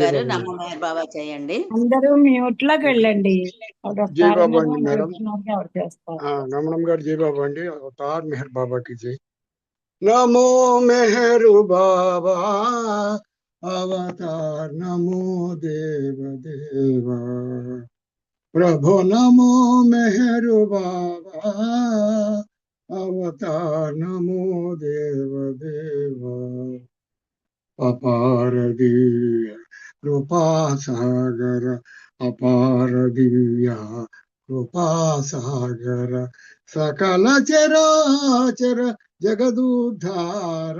జై గారు బాబా నమో మెహర్ బాబా చేయండి. అందరూ మ్యూట్ లోకి వెళ్ళండి. జై ఒకసారి బాబా అండి మేడం. ఎవరు చేస్తారు? రమణం గారు జై బాబా అండి. అవతార్ మెహర్ బాబాకి జై. నమో మెహరు బాబా అవతార్ నమో దేవ దేవా ప్రభు నమో మెహరు బాబా అవతార్ నమో దేవ దేవా అపార దివ్య కృపా సాగర అపార దివ్య కృపా సాగర సకల చరాచర జగదుద్ధార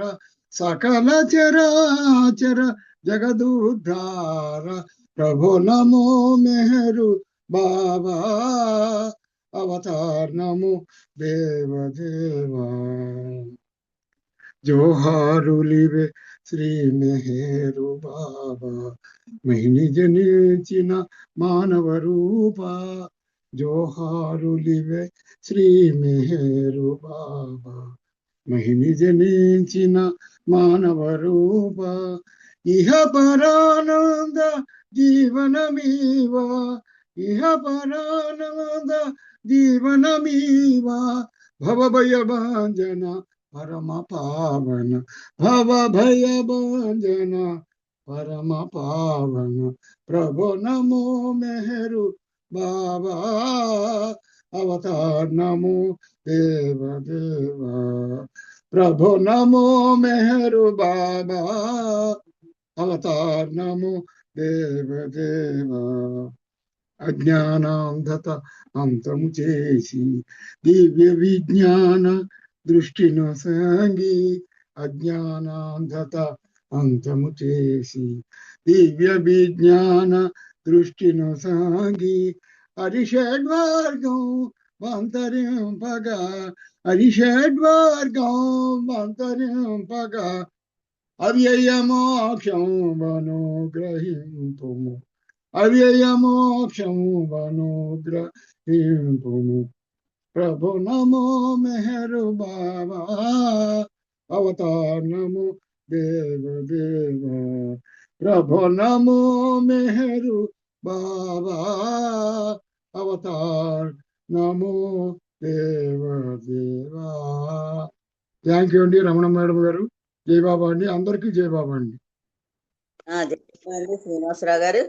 సకల చరాచర జగదుద్ధార ప్రభు నమో మెహరు బాబా అవతార్ నమో దేవ దేవా జోహారులివే శ్రీ మెహరు బాబా మహిని జనించిన మానవ రూప జోహారులివే శ్రీ మెహరు బాబా మహిని జనించిన మానవ రూప ఇహ పరానంద జీవనమీవా ఇహ పరానంద జీవనమీవా భవభయ భాంజన పరమ పావన భవ భయ భంజన పరమ పావన ప్రభు నమో మెహరు బాబా అవతార్ నమో దేవ దేవా ప్రభు నమో మెహరు బాబా అవతార్ నమో దేవ దేవా అజ్ఞానాంధత అంతము చేసి దివ్య విజ్ఞాన దృష్టిను సాంగి అజ్ఞానాంధత అంతము చేసి దివ్య విజ్ఞాన దృష్టిను సాంగి హరిషడ్వర్గం వంతరింపగా హరిషడ్వర్గం వంతరింపగా అవ్యయ మోక్షం వనుగ్రహింపుము అవ్యయ మోక్షం వనుగ్రహింపుము ప్రభు నమో మెహరు బాబా అవతార్ నమో దేవ దేవా ప్రభు నమో మెహరు బాబా అవతార్ నమో దేవ దేవా. థ్యాంక్ యూ అండి రమణ మేడం గారు. జై బాబా అండి. అందరికీ జై బాబా అండి. శ్రీనివాసరావు గారు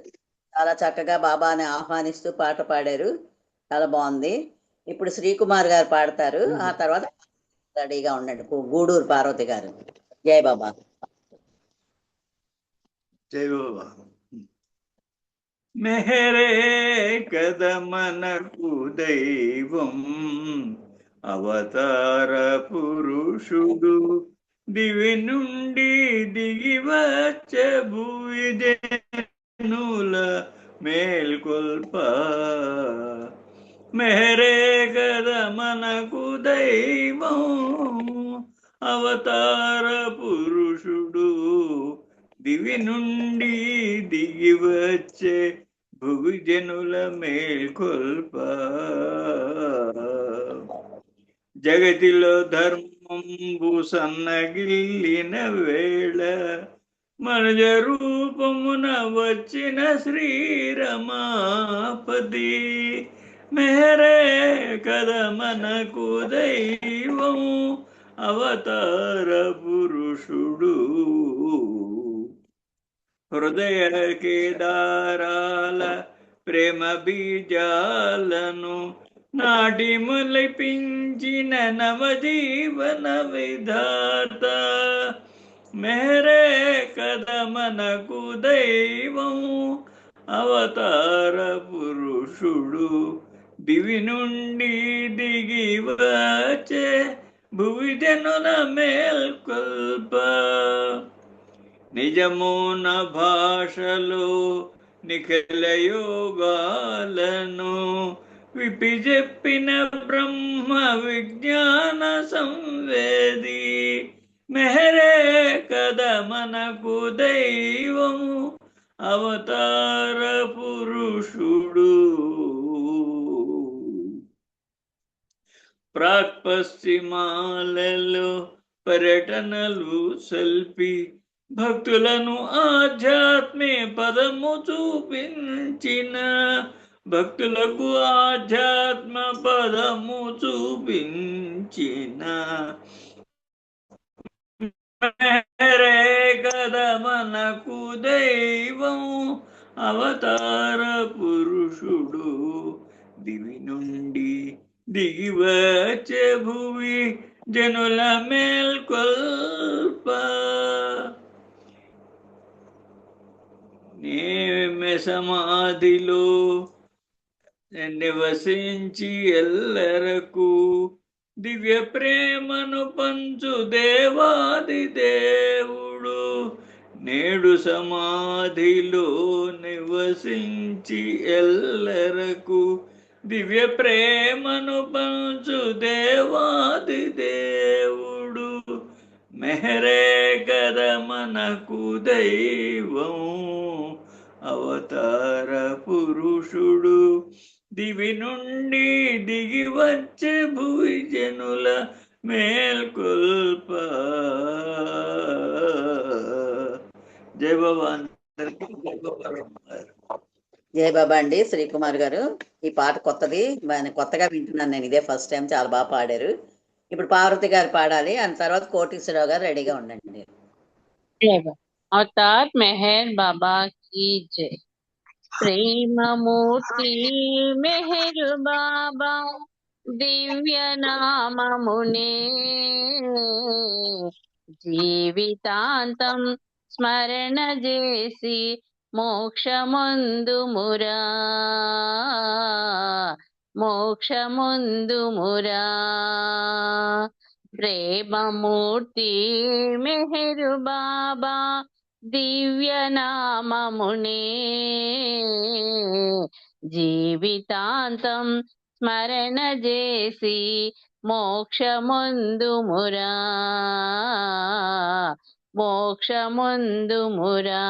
చాలా చక్కగా బాబాని ఆహ్వానిస్తూ పాట పాడారు. చాలా బాగుంది. ఇప్పుడు శ్రీకుమార్ గారు పాడతారు. ఆ తర్వాత రెడీగా ఉండండి గూడూరు పార్వతి గారు. జై బాబా. జై బాబా. మెహరే కద మనకు దైవం అవతార పురుషుడు దివి నుండి దిగి వచ్చే భూమి జనుల మేల్కొల్ప మెహరే కద మనకు దైవం అవతార పురుషుడు దివి నుండి దిగి వచ్చే భువిజనుల మేల్కొల్ప జగతిలో ధర్మంబు సన్నగిల్లిన వేళ మనజ రూపమున వచ్చిన శ్రీరమాపతి మెహరే కద మనకు దైవం అవతార పురుషుడు హృదయ కేదారాల ప్రేమ బీజాలను నాటి మొలిపించిన నవజీవన విధాత మెహరే కద మనకు దైవం అవతార పురుషుడు దివి నుండి దిగి వచ్చే భువిజనుల మేల్కొల్ప నిజమున భాషలో నిఖిల యోగాలను విపి చెప్పిన బ్రహ్మ విజ్ఞాన సంవేది మెహరే కద మనకు దైవం అవతార పురుషుడు ప్రాక్ పశ్చిమాలలో పర్యటనలు సల్పి భక్తులను ఆధ్యాత్మే పదము చూపించిన, భక్తులకు ఆధ్యాత్మ పదము చూపించిన మేరే కదా మనకు దైవం, అవతార పురుషుడు దివి నుండి దిగివచ్చే భువి జనుల మేల్కొల్ప. నేమె సమాధిలో నివసించి ఎల్లరకు దివ్య ప్రేమను పంచు దేవాది దేవుడు, నేడు సమాధిలో నివసించి ఎల్లరకు దివ్య ప్రేమను పంచు దేవాది దేవుడు, మెహరే కద మనకు దైవం, అవతార పురుషుడు దివి నుండి దిగి వచ్చే భువి జనుల మేల్కొల్ప. జై బాబా అందరికీ. జై బాబా గారు. జై బాబా అండి శ్రీకుమార్ గారు. ఈ పాట కొత్తది, కొత్తగా వింటున్నాను నేను, ఇదే ఫస్ట్ టైం. చాలా బాగా పాడారు. ఇప్పుడు పార్వతి గారు పాడాలి, ఆ తర్వాత కోటేశ్వరరావు గారు రెడీగా ఉండండి. అవతార్ మెహర్ బాబా की जय। प्रेम मूर्ति मेहर बाबा दिव्य नाममुने, జీవితాంతం స్మరణ చేసి మోక్షముందుమురా, మోక్షముందుమురా. ప్రేమమూర్తి మెహరు బాబా దివ్య నామమునే, జీవితాంతం స్మరణ చేసి మోక్షముందుమురా, మోక్షముందుమురా.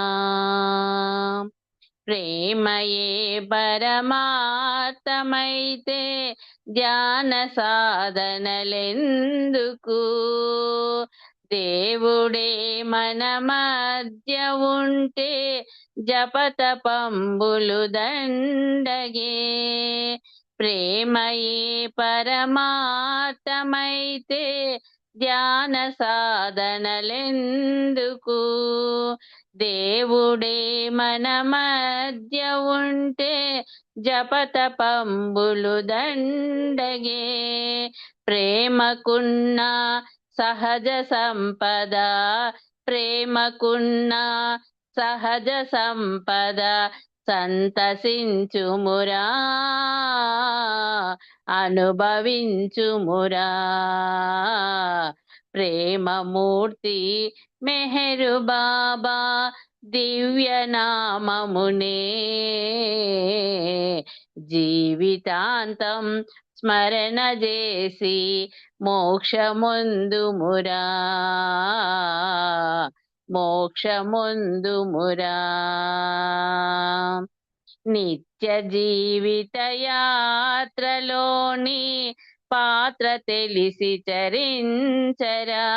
ప్రేమయే పరమార్థమైతే ధ్యాన సాధనలెందుకు, దేవుడే మన మధ్య ఉంటే జపతపంబులు దండగే. ప్రేమయే పరమార్థమైతే ధ్యాన సాధనలెందుకు, దేవుడే మన మధ్య ఉంటే జపతపంబులు దండగే. ప్రేమకున్న సహజ సంపద, ప్రేమకున్న సహజ సంపద సంతసించుమురా, అనుభవించుమురా. ప్రేమమూర్తి మెహరు బాబా దివ్య నామమునే, జీవితాంతం స్మరణ చేసి మోక్షముందుమురా, మోక్షముందుమురా. నిత్య జీవిత యాత్రలోని పాత్ర తెలిసి చరించరా,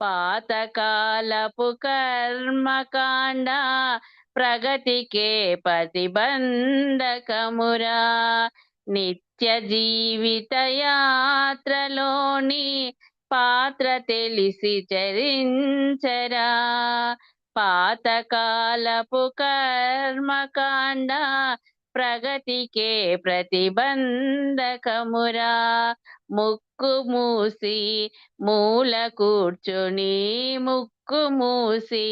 పాతకాలపు కర్మకాండ ప్రగతికే ప్రతిబంధకమురా. నిత్య జీవిత యాత్రలోని పాత్ర తెలిసి చరించరా, పాతకాలపు కర్మకాండ ప్రగతికే ప్రతిబంధకమురా. ముక్కు మూసి మూల కూర్చుని, ముక్కు మూసి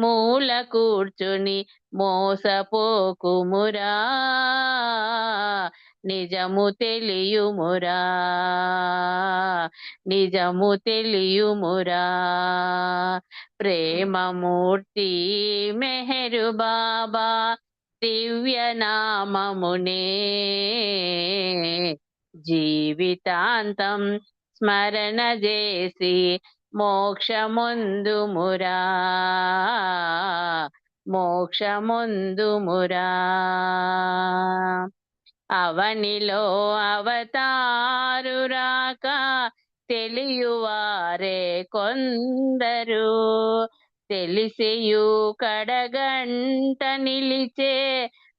మూల కూర్చుని మోసపోకుమురా, నిజము తెలియుమురా, నిజము తెలియుమురా. ప్రేమమూర్తి మెహరు బాబా దివ్య నామమునే, జీవితాంతం స్మరణ చేసి మోక్షముందుమురా, మోక్షముందుమురా. అవనిలో అవతారు రాక తెలియువారే కొందరు, తెలిసియు కడగంట నిలిచే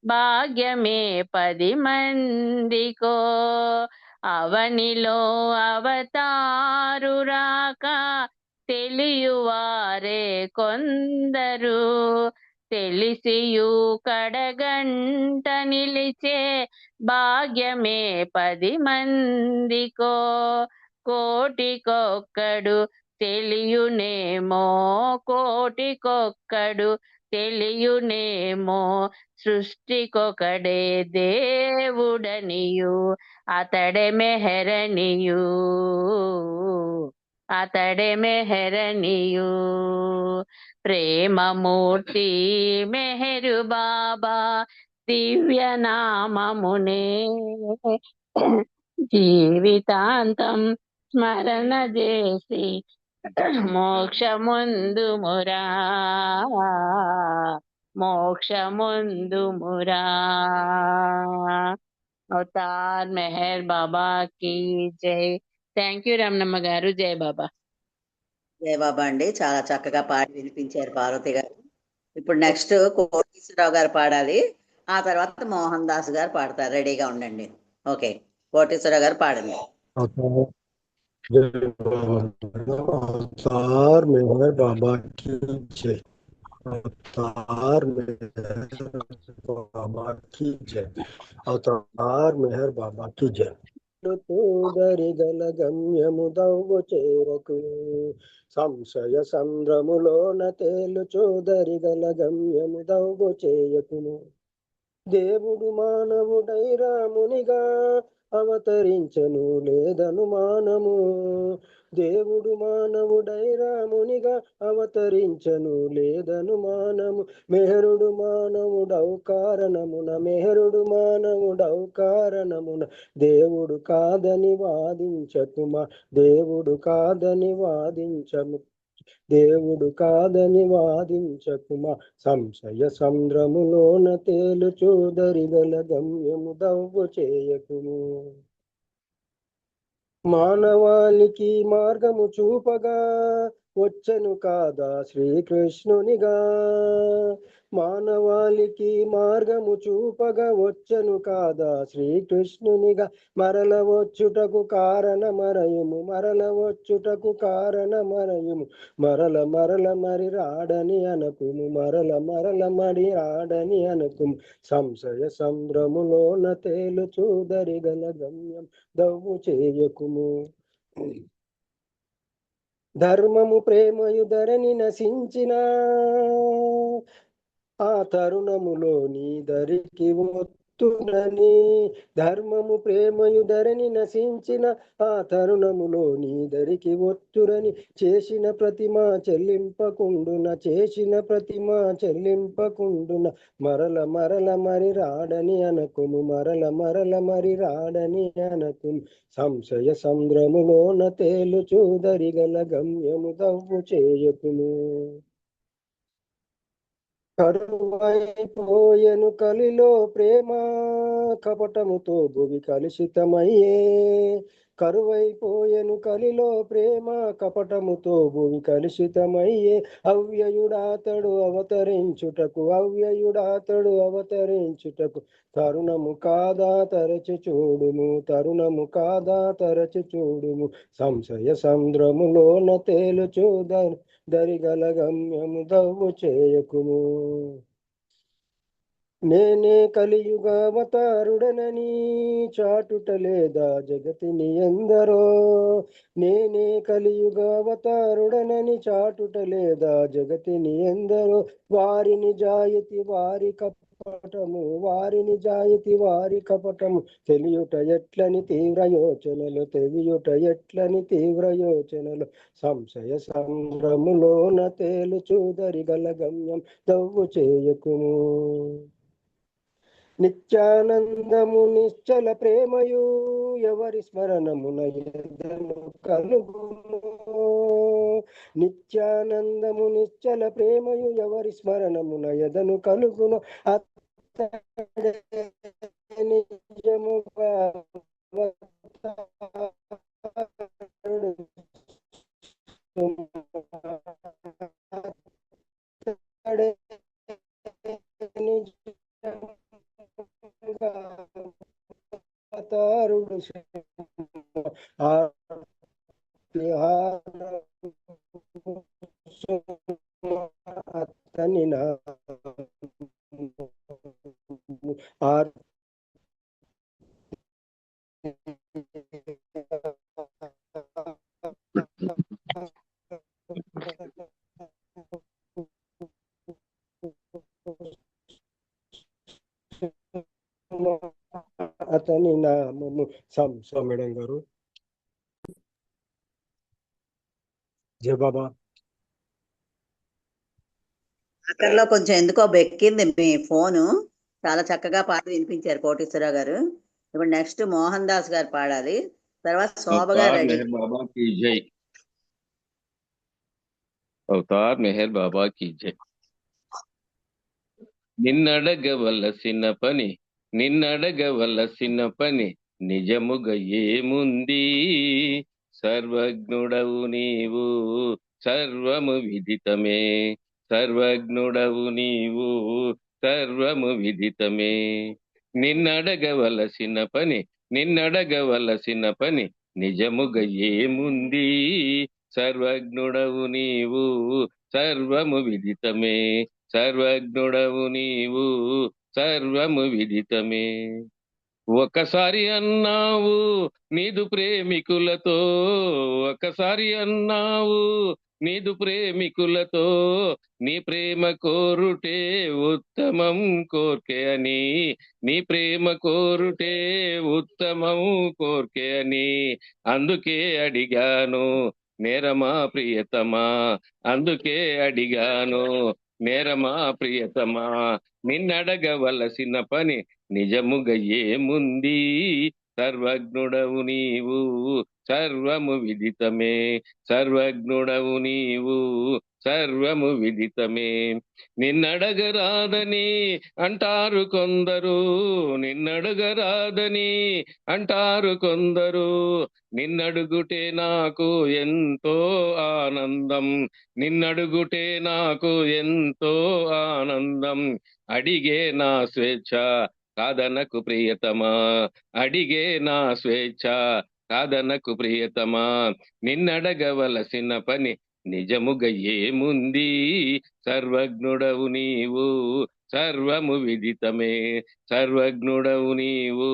భాగ్యమే 10 మందికో. అవనిలో అవతారు రాక తెలియువారే కొందరు, తెలిసియు కడగంట నిలిచే భాగ్యమే 10 మందికో. కోటికొక్కడు తెలియునేమో, కోటికొక్కడు తెలియునేమో, సృష్టికొకడే దేవుడనియు అతడే మెహరనియు, అతడే మెహరనియు. ప్రేమమూర్తి మెహరు బాబా దివ్య నామమునే జీవితాంతం స్మరణ చేసి మోక్షముందుమురా, మోక్షముందుమురా. అవతార్ మెహర్ బాబా కి జై. థ్యాంక్ యూ రమణమ్మ గారు. జై బాబా. జయ బాబా అండి, చాలా చక్కగా పాడి వినిపించారు పార్వతి గారు. ఇప్పుడు నెక్స్ట్ కోటేశ్వరరావు గారు పాడాలి, ఆ తర్వాత మోహన్ దాస్ గారు పాడతారు. రెడీగా ఉండండి. ఓకే, కోటేశ్వరరావు గారు పాడండి. अवतार मेहर बाबा की जय, अवतार मेहर बाबा की जय, अवतार मेहर बाबा की जय. దరిగల గమ్యముదవ్వు చేరకు సంశయ సంద్రములోన తేలుచు దరిగల గమ్యముదవ్వు చేయకును. దేవుడు మానవుడై రామునిగా అవతరించను లేదనుమానము, దేవుడు మానవుడై రామునిగా అవతరించను లేదనుమానము. మెహరుడు మానవుడవు కారణమున, మెహరుడు మానవుడవు కారణమున, దేవుడు కాదని వాదించకుమా, దేవుడు కాదని వాదించము, దేవుడు కాదని వాదించకుమా. సంశయ సంద్రములోన తేలుచు దరిగల గమ్యము దవ్వు చేయకుము. మానవాళికి మార్గము చూపగా వచ్చెను కాదా శ్రీకృష్ణునిగా, మానవాళికి మార్గము చూపగా వచ్చెను కాదా శ్రీకృష్ణునిగా. మరల వచ్చుటకు కారణమరయుము, మరల వచ్చుటకు కారణమరయుము, మరల మరల మరి రాడని అనకుము, మరల మరల మరి రాడని అనకుము. సంశయ సంద్రములోన తేలుచు దరిగల గమ్యం దవ్వు చేయకుము. ధర్మము ప్రేమయు ధరణి నశించిన ఆ తరుణములో నీ దరికి వత్తునని, ధర్మము ప్రేమయు ధరణి నశించిన ఆ తరుణములో నీ దరికి వత్తురని. చేసిన ప్రతిమ చెల్లింపకుండున, చేసిన ప్రతిమ చెల్లింపకుండున, మరల మరల మరి రాడని అనకుము, మరల మరల మరి రాడని అనకుము. సంశయ సంద్రములోన తేలుచు దరిగల గమ్యము దవ్వు చేయకుము. కరువైపోయెను కలిలో ప్రేమ కపటముతో భువి కలుషితమయ్యే, కరువైపోయెను కలిలో ప్రేమ కపటముతో భువి కలుషితమయ్యే. అవ్యయుడాతడు అవతరించుటకు, అవ్యయుడాతడు అవతరించుటకు, తరుణము కాదా తరచి చూడుము, తరుణము కాదా తరచి చూడుము. సంశయ సంద్రములోన తేలుచు దరిగల గమ్యము దవ్వు చేయకుము. నేనే కలియుగ అవతారుడనని చాటుట లేదా జగతిని ఎందరో, నేనే కలియుగ అవతారుడనని చాటుట లేదా జగతిని ఎందరో. వారిని జాయతి వారి కపటము, వారిని జాయతి వారి కపటము, తెలియుట ఎట్లని తీవ్ర యోచనలు, తెలియుట ఎట్లని తీవ్ర యోచనలు. సంశయ సంద్రములోన తేలుచు దరిగల గమ్యం దవ్వు చేయకుము. నిత్యానందము నిశ్చల ప్రేమయు ఎవరి స్మరణమున ఎదను కలుగును, నిత్యానందము నిశ్చల ప్రేమయు ఎవరి స్మరణమున ఎదను కలుగును. అతడే నిజముగా తారుడు అతని అతని నామము మేడం గారు. జయ బాబా. అక్కడలో కొంచెం ఎందుకో బెక్కింది మీ ఫోను. చాలా చక్కగా పాట వినిపించారు కోటేశ్వరరావు గారు. ఇప్పుడు నెక్స్ట్ మోహన్ దాస్ గారు పాడాలి, తర్వాత శోభ గారు రెడీ. బాబా की जय. అవతార్ మెహర్ బాబా की जय. నిన్నడగవలసిన పని నిజముగా ఏముంది, సర్వజ్ఞుడవు నీవు సర్వము విదితమే, సర్వజ్ఞుడవు నీవు సర్వము విదితమే. నిన్నడగవలసిన పని నిజముగా ఏముంది, సర్వజ్ఞుడవు నీవు సర్వము విదితమే, సర్వజ్ఞుడవు నీవు సర్వము విదితమే. ఒకసారి అన్నావు నీదు ప్రేమికులతో, ఒకసారి అన్నావు నీదు ప్రేమికులతో, నీ ప్రేమ కోరుటే ఉత్తమం కోర్కె అని, నీ ప్రేమ కోరుటే ఉత్తమం కోర్కె అని. అందుకే అడిగాను నేరమా ప్రియతమా, అందుకే అడిగాను నేరమా ప్రియతమా. నిన్నడగవలసిన పని నిజముగా ఏముంది, సర్వజ్ఞుడవు నీవు సర్వము విదితమే, సర్వజ్ఞుడవు నీవు సర్వము విదితమే. నిన్నడగరాదని అంటారు కొందరు, నిన్నడగరాదని అంటారు కొందరు, నిన్నడుగుటే నాకు ఎంతో ఆనందం, నిన్నడుగుటే నాకు ఎంతో ఆనందం. అడిగే నా స్వేచ్ఛ కాదనకు ప్రియతమా, అడిగే నా స్వేచ్ఛ కాదనకు ప్రియతమా. నిన్నడగవలసిన పని నిజముగా ఏముంది, సర్వజ్ఞుడవు నీవు సర్వము విదితమే, సర్వజ్ఞుడవు నీవు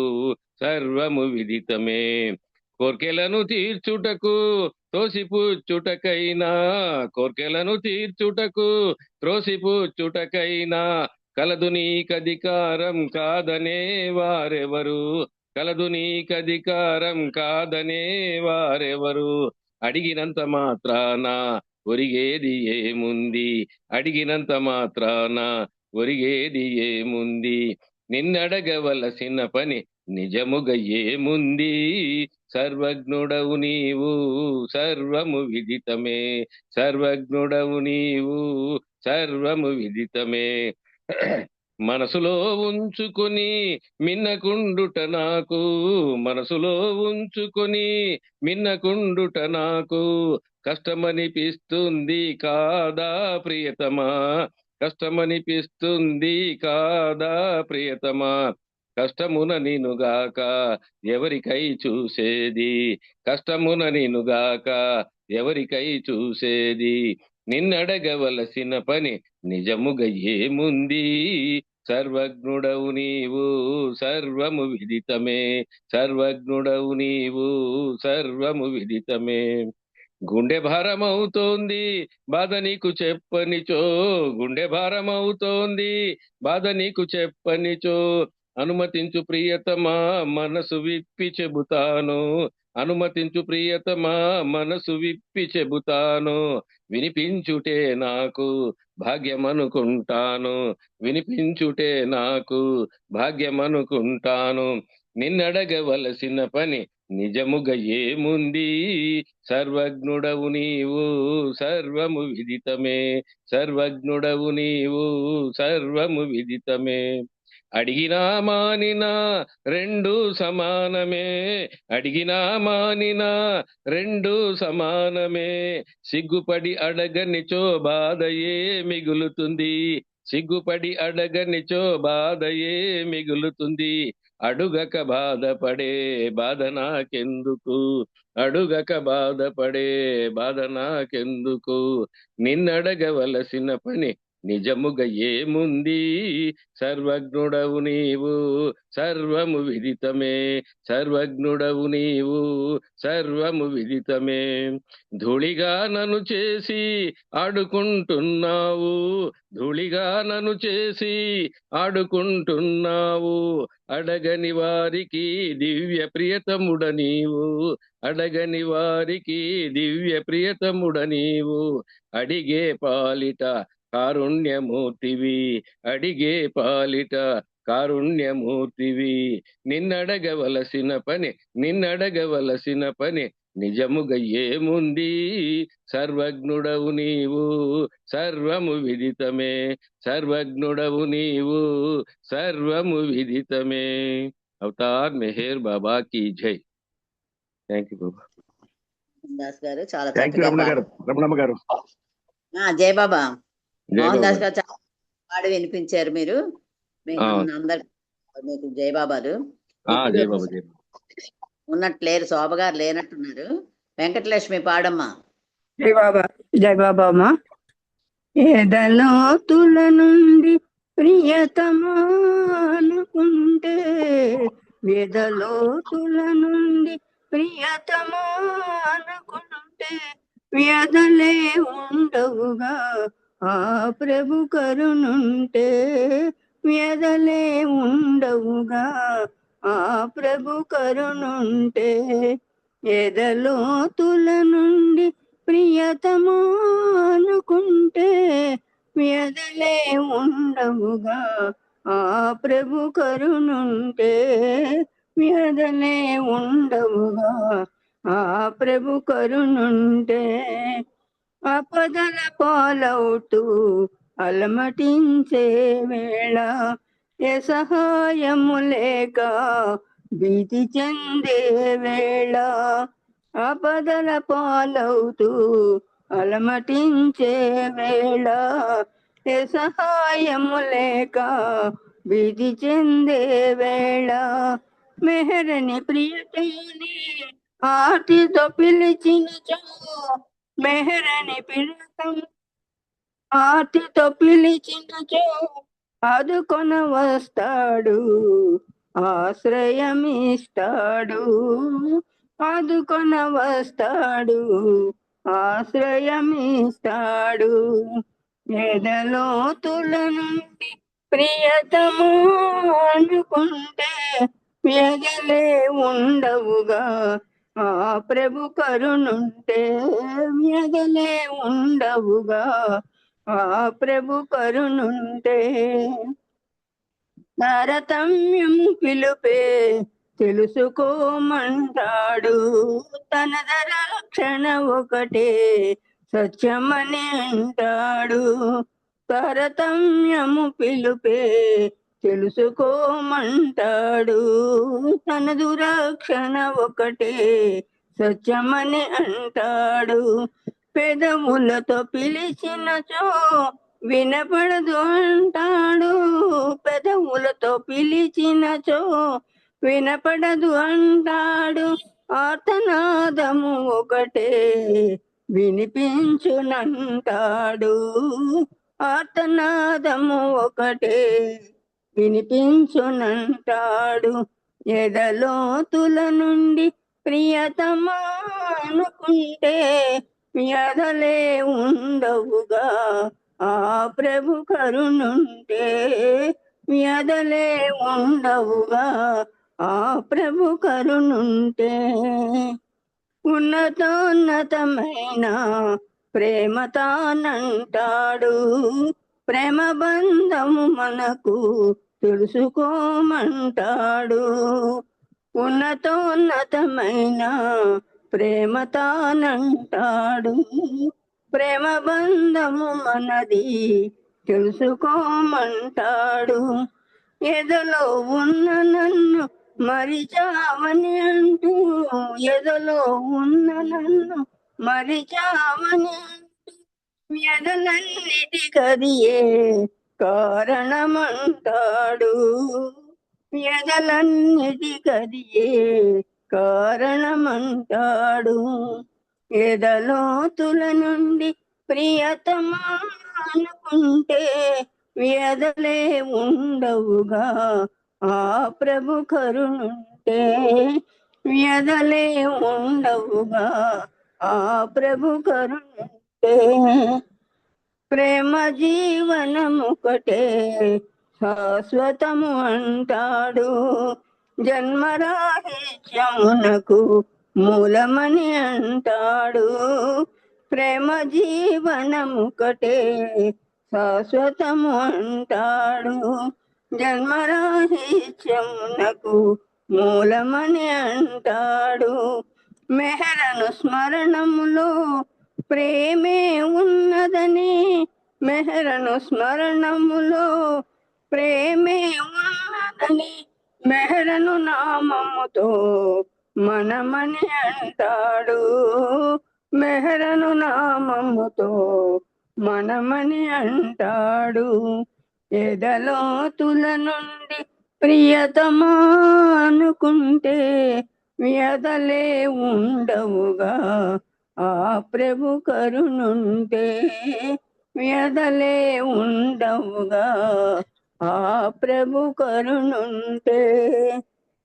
సర్వము విదితమే. కోర్కెలను తీర్చుటకు త్రోసిపుచ్చుటకైనా, కోర్కెలను తీర్చుటకు త్రోసిపుచ్చుటకైనా, కలదు నీకధికారం కాదనే వారెవరు, కలదు నీకధికారం కాదనే వారెవరు. అడిగినంత మాత్రాన ఒరిగేది ఏముంది, అడిగినంత మాత్రాన ఒరిగేది ఏముంది. నిన్నడగవలసిన పని నిజముగా ఏముంది, సర్వజ్ఞుడవు నీవు సర్వము విదితమే, సర్వజ్ఞుడవు నీవు సర్వము విదితమే. మనసులో ఉంచుకొని మిన్నకుండుట నాకు, మనసులో ఉంచుకొని మిన్నకుండుట నాకు కష్టమనిపిస్తుంది కాదా ప్రియతమా, కష్టమనిపిస్తుంది కాదా ప్రియతమా. కష్టమున నినుగాక ఎవరికై చూసేది, కష్టమున నినుగాక ఎవరికై చూసేది. నిన్నడగవలసిన పని నిజముగా ఏముంది, సర్వజ్ఞుడవు నీవు సర్వము విదితమే, సర్వజ్ఞుడవు నీవు సర్వము విదితమే. గుండె భారమవుతోంది బాధ నీకు చెప్పనిచో, గుండె భారమవుతోంది బాధ నీకు చెప్పనిచో, అనుమతించు ప్రియతమా మనసు విప్పి చెబుతాను, అనుమతించు ప్రియతమా మనసు విప్పి చెబుతాను. వినిపించుటే నాకు భాగ్యమనుకుంటాను, వినిపించుటే నాకు భాగ్యమనుకుంటాను. నిన్నడగవలసిన పని నిజముగా ఏముంది, సర్వజ్ఞుడవు నీవు సర్వము విదితమే, సర్వజ్ఞుడవు నీవు సర్వము విదితమే. అడిగినా మానినా రెండు సమానమే, అడిగినా మానినా రెండు సమానమే. సిగ్గుపడి అడగనిచో బాధయే మిగులుతుంది, సిగ్గుపడి అడగనిచో బాధయే మిగులుతుంది. అడుగక బాధపడే బాధ నాకెందుకు, అడుగక బాధపడే బాధ నాకెందుకు. నిన్నడగవలసిన పని నిజముగా ఏముంది, సర్వజ్ఞుడవు నీవు సర్వము విదితమే, సర్వజ్ఞుడవు నీవు సర్వము విదితమే. ధూళిగా నన్ను చేసి ఆడుకుంటున్నావు, ధూళిగా నన్ను చేసి ఆడుకుంటున్నావు. అడగని వారికి దివ్య ప్రియతముడ నీవు, అడగని వారికి దివ్య ప్రియతముడ నీవు. అడిగే పాలిట కారుణ్యమూర్తివి, అడిగే పాలిట కారుణ్యమూర్తివి. నిన్నడగవలసిన పని నిజముగా ఏముంది, సర్వజ్ఞుడవు నీవు సర్వము విదితమే, సర్వజ్ఞుడవు నీవు సర్వము విదితమే. అవతార్ మెహర్ బాబా की జై. థ్యాంక్ యూ బాబా. దాస్ గారు చాలా థ్యాంక్ యూ రమణ గారు. రమణమ్మ గారు జై బాబా. జై మోహన్ దాస్ బాబా. గారు చాలా పాడి వినిపించారు మీరు. మీకు అందరికి మీకు జై బాబాలు. జై బాబా. జై బాబా. ఉన్నట్టు లేరు, శోభ గారు లేనట్టున్నారు. వెంకటలక్ష్మి పాడమ్మా. జై బాబా. జై బాబా అమ్మా. ఏదలోతుల నుండి ప్రియతమా అనుకుంటే, వేదలోతుల నుండి ప్రియతమా అనుకుంటే, వ్యధలే ఉండవుగా ఆ ప్రభు కరుణుంటే, వ్యధలే ఉండవుగా ఆ ప్రభు కరుణుంటే. ఎదలోతుల నుండి ప్రియతమా అనుకుంటే, వ్యధలే ఉండవుగా ఆ ప్రభు కరుణుంటే, వ్యధలే ఉండవుగా ఆ ప్రభు కరుణుంటే. ఆపదల పాలవుతూ అలమటించే వేళ, ఏ సహాయము లేక భీతి చెందే వేళ, ఆపదల పాలవుతూ అలమటించే వేళ, ఏ సహాయము లేక భీతి చెందే వేళ, మెహరని ప్రియతని ఆర్తితో పిలిచినచో, మెహరని ప్రియతం ఆర్తితో పిలిచినచో ఆదుకొన వస్తాడు, ఆశ్రయమిస్తాడు, ఆదుకొన వస్తాడు, ఆశ్రయమిస్తాడు. ఎదలోతుల నుండి ప్రియతము అనుకుంటే, వ్యధలే ఉండవుగా ఆ ప్రభు కరుణుంటే, వ్యధలే ఉండవుగా ఆ ప్రభు కరుణుంటే. తారతమ్యము పిలుపే తెలుసుకోమంటాడు, తనద రక్షణ ఒకటే సత్యమని అంటాడు. తారతమ్యము పిలుపే తెలుసుకోమంటాడు, తనదు రక్షణ ఒకటే సత్యమని అంటాడు. పెదవులతో పిలిచినచో వినపడదు అంటాడు, పెదవులతో పిలిచినచో వినపడదు అంటాడు. ఆర్తనాదము ఒకటే వినిపించునంటాడు, ఆర్తనాదము ఒకటే వినిపించునంటాడు. ఎదలోతుల నుండి ప్రియతమా అనుకుంటే, వ్యధలే ఉండవుగా ఆ ప్రభు కరుణుంటే, వ్యధలే ఉండవుగా ఆ ప్రభు కరుణుంటే. ఉన్నతోన్నతమైన ప్రేమ తానంటాడు, ప్రేమ బంధము మనకు తెలుసుకోమంటాడు. ఉన్నతోన్నతమైన ప్రేమ తానంటాడు, ప్రేమ బంధము మనది తెలుసుకోమంటాడు. ఎదలో ఉన్న నన్ను మరిచావని అంటూ, ఎదలో ఉన్న నన్ను మరిచావని అంటూ, వ్యధలన్నిటి కదియే కారణమంటాడు. ఎదలన్నిటి కదియే కారణమంటాడు. ఎదలోతుల నుండి ప్రియతమా అనుకుంటే వ్యధలే ఉండవుగా ఆ ప్రభు కరుణుంటే. వ్యధలే ఉండవుగా ఆ ప్రభు కరుణుంటే. ప్రేమ జీవనముకటే శాశ్వతము అంటాడు. జన్మరాహిత్యమునకు మూలమని అంటాడు. ప్రేమ జీవనముకటే శాశ్వతము అంటాడు. జన్మరాహిత్యమునకు మూలమని అంటాడు. మెహరను స్మరణములో ప్రేమే ఉన్నదని, మెహరను స్మరణములో ప్రేమే ఉన్నదని, మెహరను నామముతో మనమని అంటాడు. మెహరను నామముతో మనమని అంటాడు. ఎదలోతుల నుండి ప్రియతమా అనుకుంటే వ్యధలే ఉండవుగా ఆ ప్రభు కరుణుంటే. వ్యధలే ఉండవుగా ఆ ప్రభు కరుణుంటే.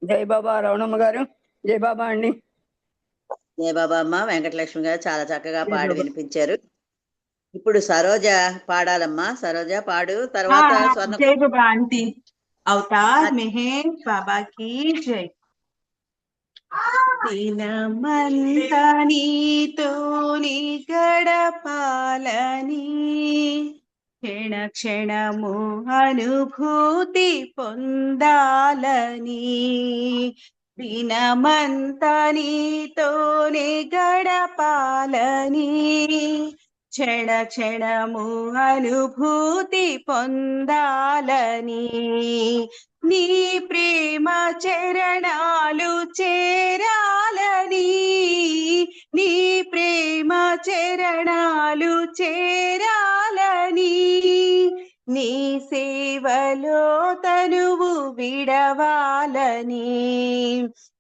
జై బాబా రమణమ్మ గారు. జై బాబా అండి. జయ బాబా అమ్మ. వెంకటలక్ష్మి గారు చాలా చక్కగా పాడి వినిపించారు. ఇప్పుడు సరోజ పాడాలమ్మా. సరోజ పాడు. తర్వాత స్వర్ణ. జై బాబా ఆంటీ. అవతార్ మెహర్ బాబా की जय. దినమంతా నీతోని గడపాలని, క్షణ క్షణము అనుభూతి పొందాలని. దినమంతా నీతోనే గడపాలని, క్షణ క్షణము అనుభూతి పొందాలని. నీ ప్రేమ చరణాలు చేరాలని, నీ ప్రేమ చరణాలు చేరాలని. నీ సేవలో తనువు విడవాలని,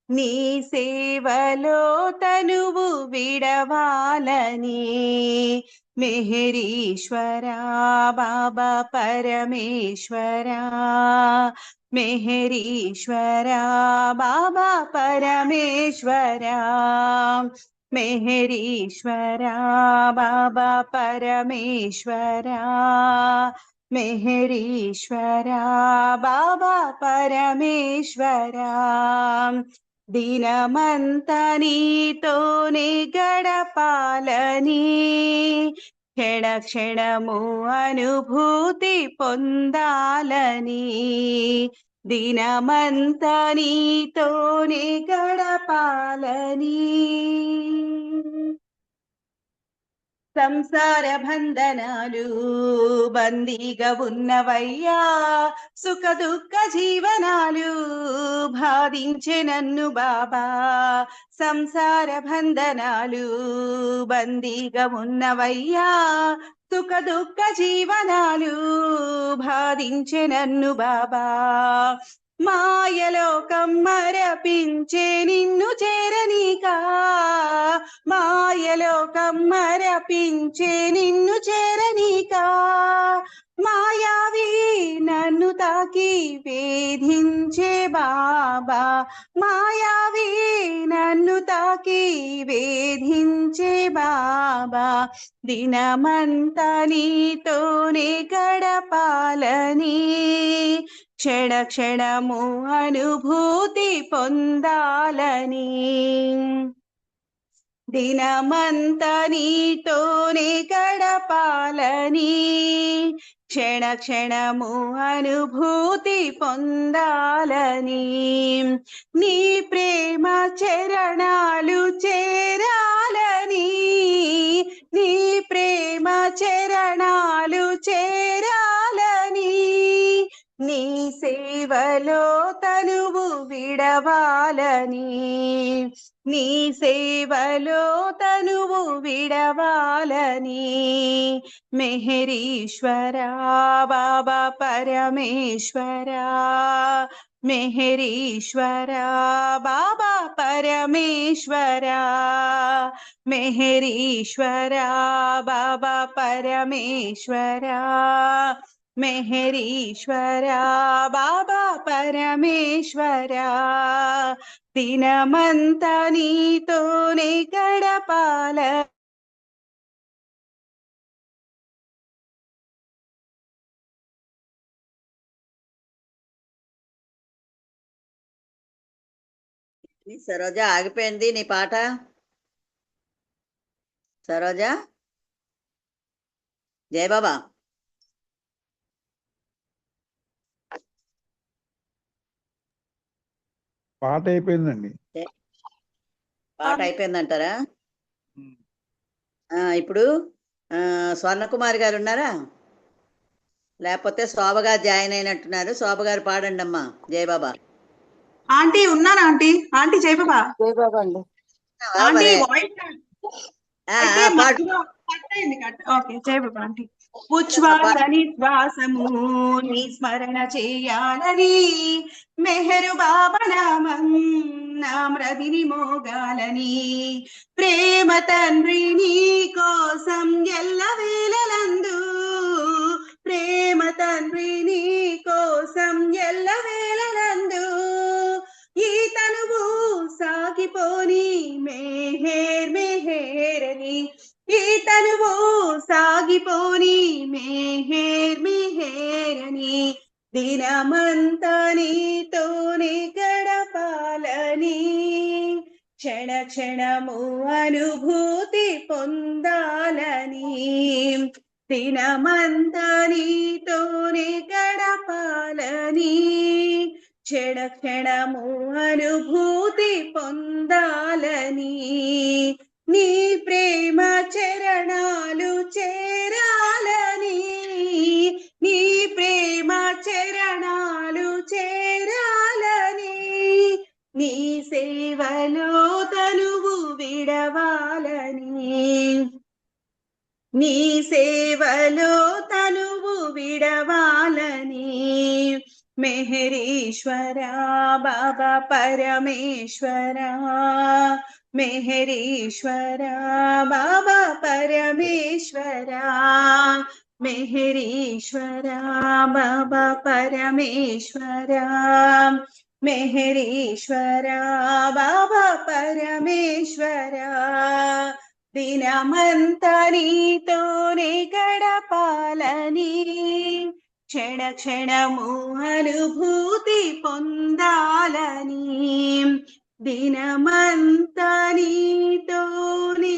నీ సేవలో తనువు విడవాలని. మెహరీశ్వరా బాబా పరమేశ్వరా, మెహరీశ్వరా బాబా పరమేశ్వరా, మెహరీశ్వరా బాబా పరమేశ్వరా, మెహరీశ్వరా బాబా పరమేశ్వరా. దినమంతా నీతోనే గడపాలని, క్షణ క్షణము అనుభూతి పొందాలని. దినమంతా నీతోనే గడపాలని. సంసార బంధనాలు బందీగా ఉన్నవయ్యా, సుఖ దుఃఖ జీవనాలు బాధించే నన్ను బాబా. సంసార బంధనాలు బందీగా ఉన్నవయ్యా, సుఖ దుఃఖ జీవనాలు బాధించే నన్ను బాబా. మాయలోకం మరపించే నిన్ను చేరనీకా, మాయలోకం మరపించే నిన్ను చేరనీకా. మాయావి నన్ను తాకి వేధించే బాబా, మాయావి నన్ను తాకి వేధించే బాబా. దినమంతా నీతోనే గడపాలని, క్షణ క్షణము అనుభూతి పొందాలని. దినమంతా నీతోనే గడపాలని, క్షణ క్షణము అనుభూతి పొందాలని. నీ ప్రేమ చరణాలు చేరాలని, నీ ప్రేమ చరణాలు చేరాలని. నీ సేవలో తనువు విడవాలని, నీ సేవలో తనువు విడవాలని, మెహరీశ్వరా బాబా పరమేశ్వరా, మెహరీశ్వరా బాబా పరమేశ్వరా, మెహరీశ్వరా బాబా పరమేశ్వరా, మెహరీశ్వరా బాబా పరమేశ్వరా, దినమంతా నీతోనే గడపాల. సరోజ ఆగిపోయింది నీ పాట. సరోజ, జయబాబా పాట అయిపోయిందండి. పాట అయిపోయిందంటారా? ఇప్పుడు స్వర్ణకుమారి గారు ఉన్నారా? లేకపోతే శోభ గారు జాయిన్ అయినట్టున్నారు. శోభ గారు పాడండి అమ్మా. జయబాబా ఆంటీ ఉన్నారా? ఆంటీ ఆంటీ జయబాబా జయబాబా అండి. ఆంటీ వాయిస్ ఓకే జయబాబా ఆంటీ. ఉచ్ఛ్వాస నిశ్వాసము నీ స్మరణ చేయాలని, మెహరు బాబా నామం నా మ్రదిని మోగాలని, ప్రేమ తండ్రి నీ కోసం ఎల్లవేళలందు, ప్రేమ తండ్రి నీ కోసం ఎల్లవేళలందు, ఈ తనువు సాగిపోని మెహేర్ మెహేరని, ఈ తనువు సాగిపోని మెహేర్ మెహేరని, దినమంతా నీతోనే గడపాలని, క్షణ క్షణము అనుభూతి పొందాలని, దినమంతా నీతోనే గడపాలని, క్షణ క్షణము అనుభూతి పొందాలని, నీ ప్రేమ చరణాలు చేరాలని, నీ ప్రేమ చరణాలు చేరాలని, నీ సేవలో తనువు విడవాలని, నీ సేవలో తనువు విడవాలని, మెహరీశ్వరా బాబా పరమేశ్వరా, మెహరీశ్వరా బాబా పరమేశ్వరా, మెహరీశ్వరా బాబా పరమేశ్వరా, మెహరీశ్వరా బాబా పరమేశ్వరా, దినమంతా నీతోనే గడపాలని, క్షణ క్షణము అనుభూతి పొందాలని, దినమంతా నీతోనే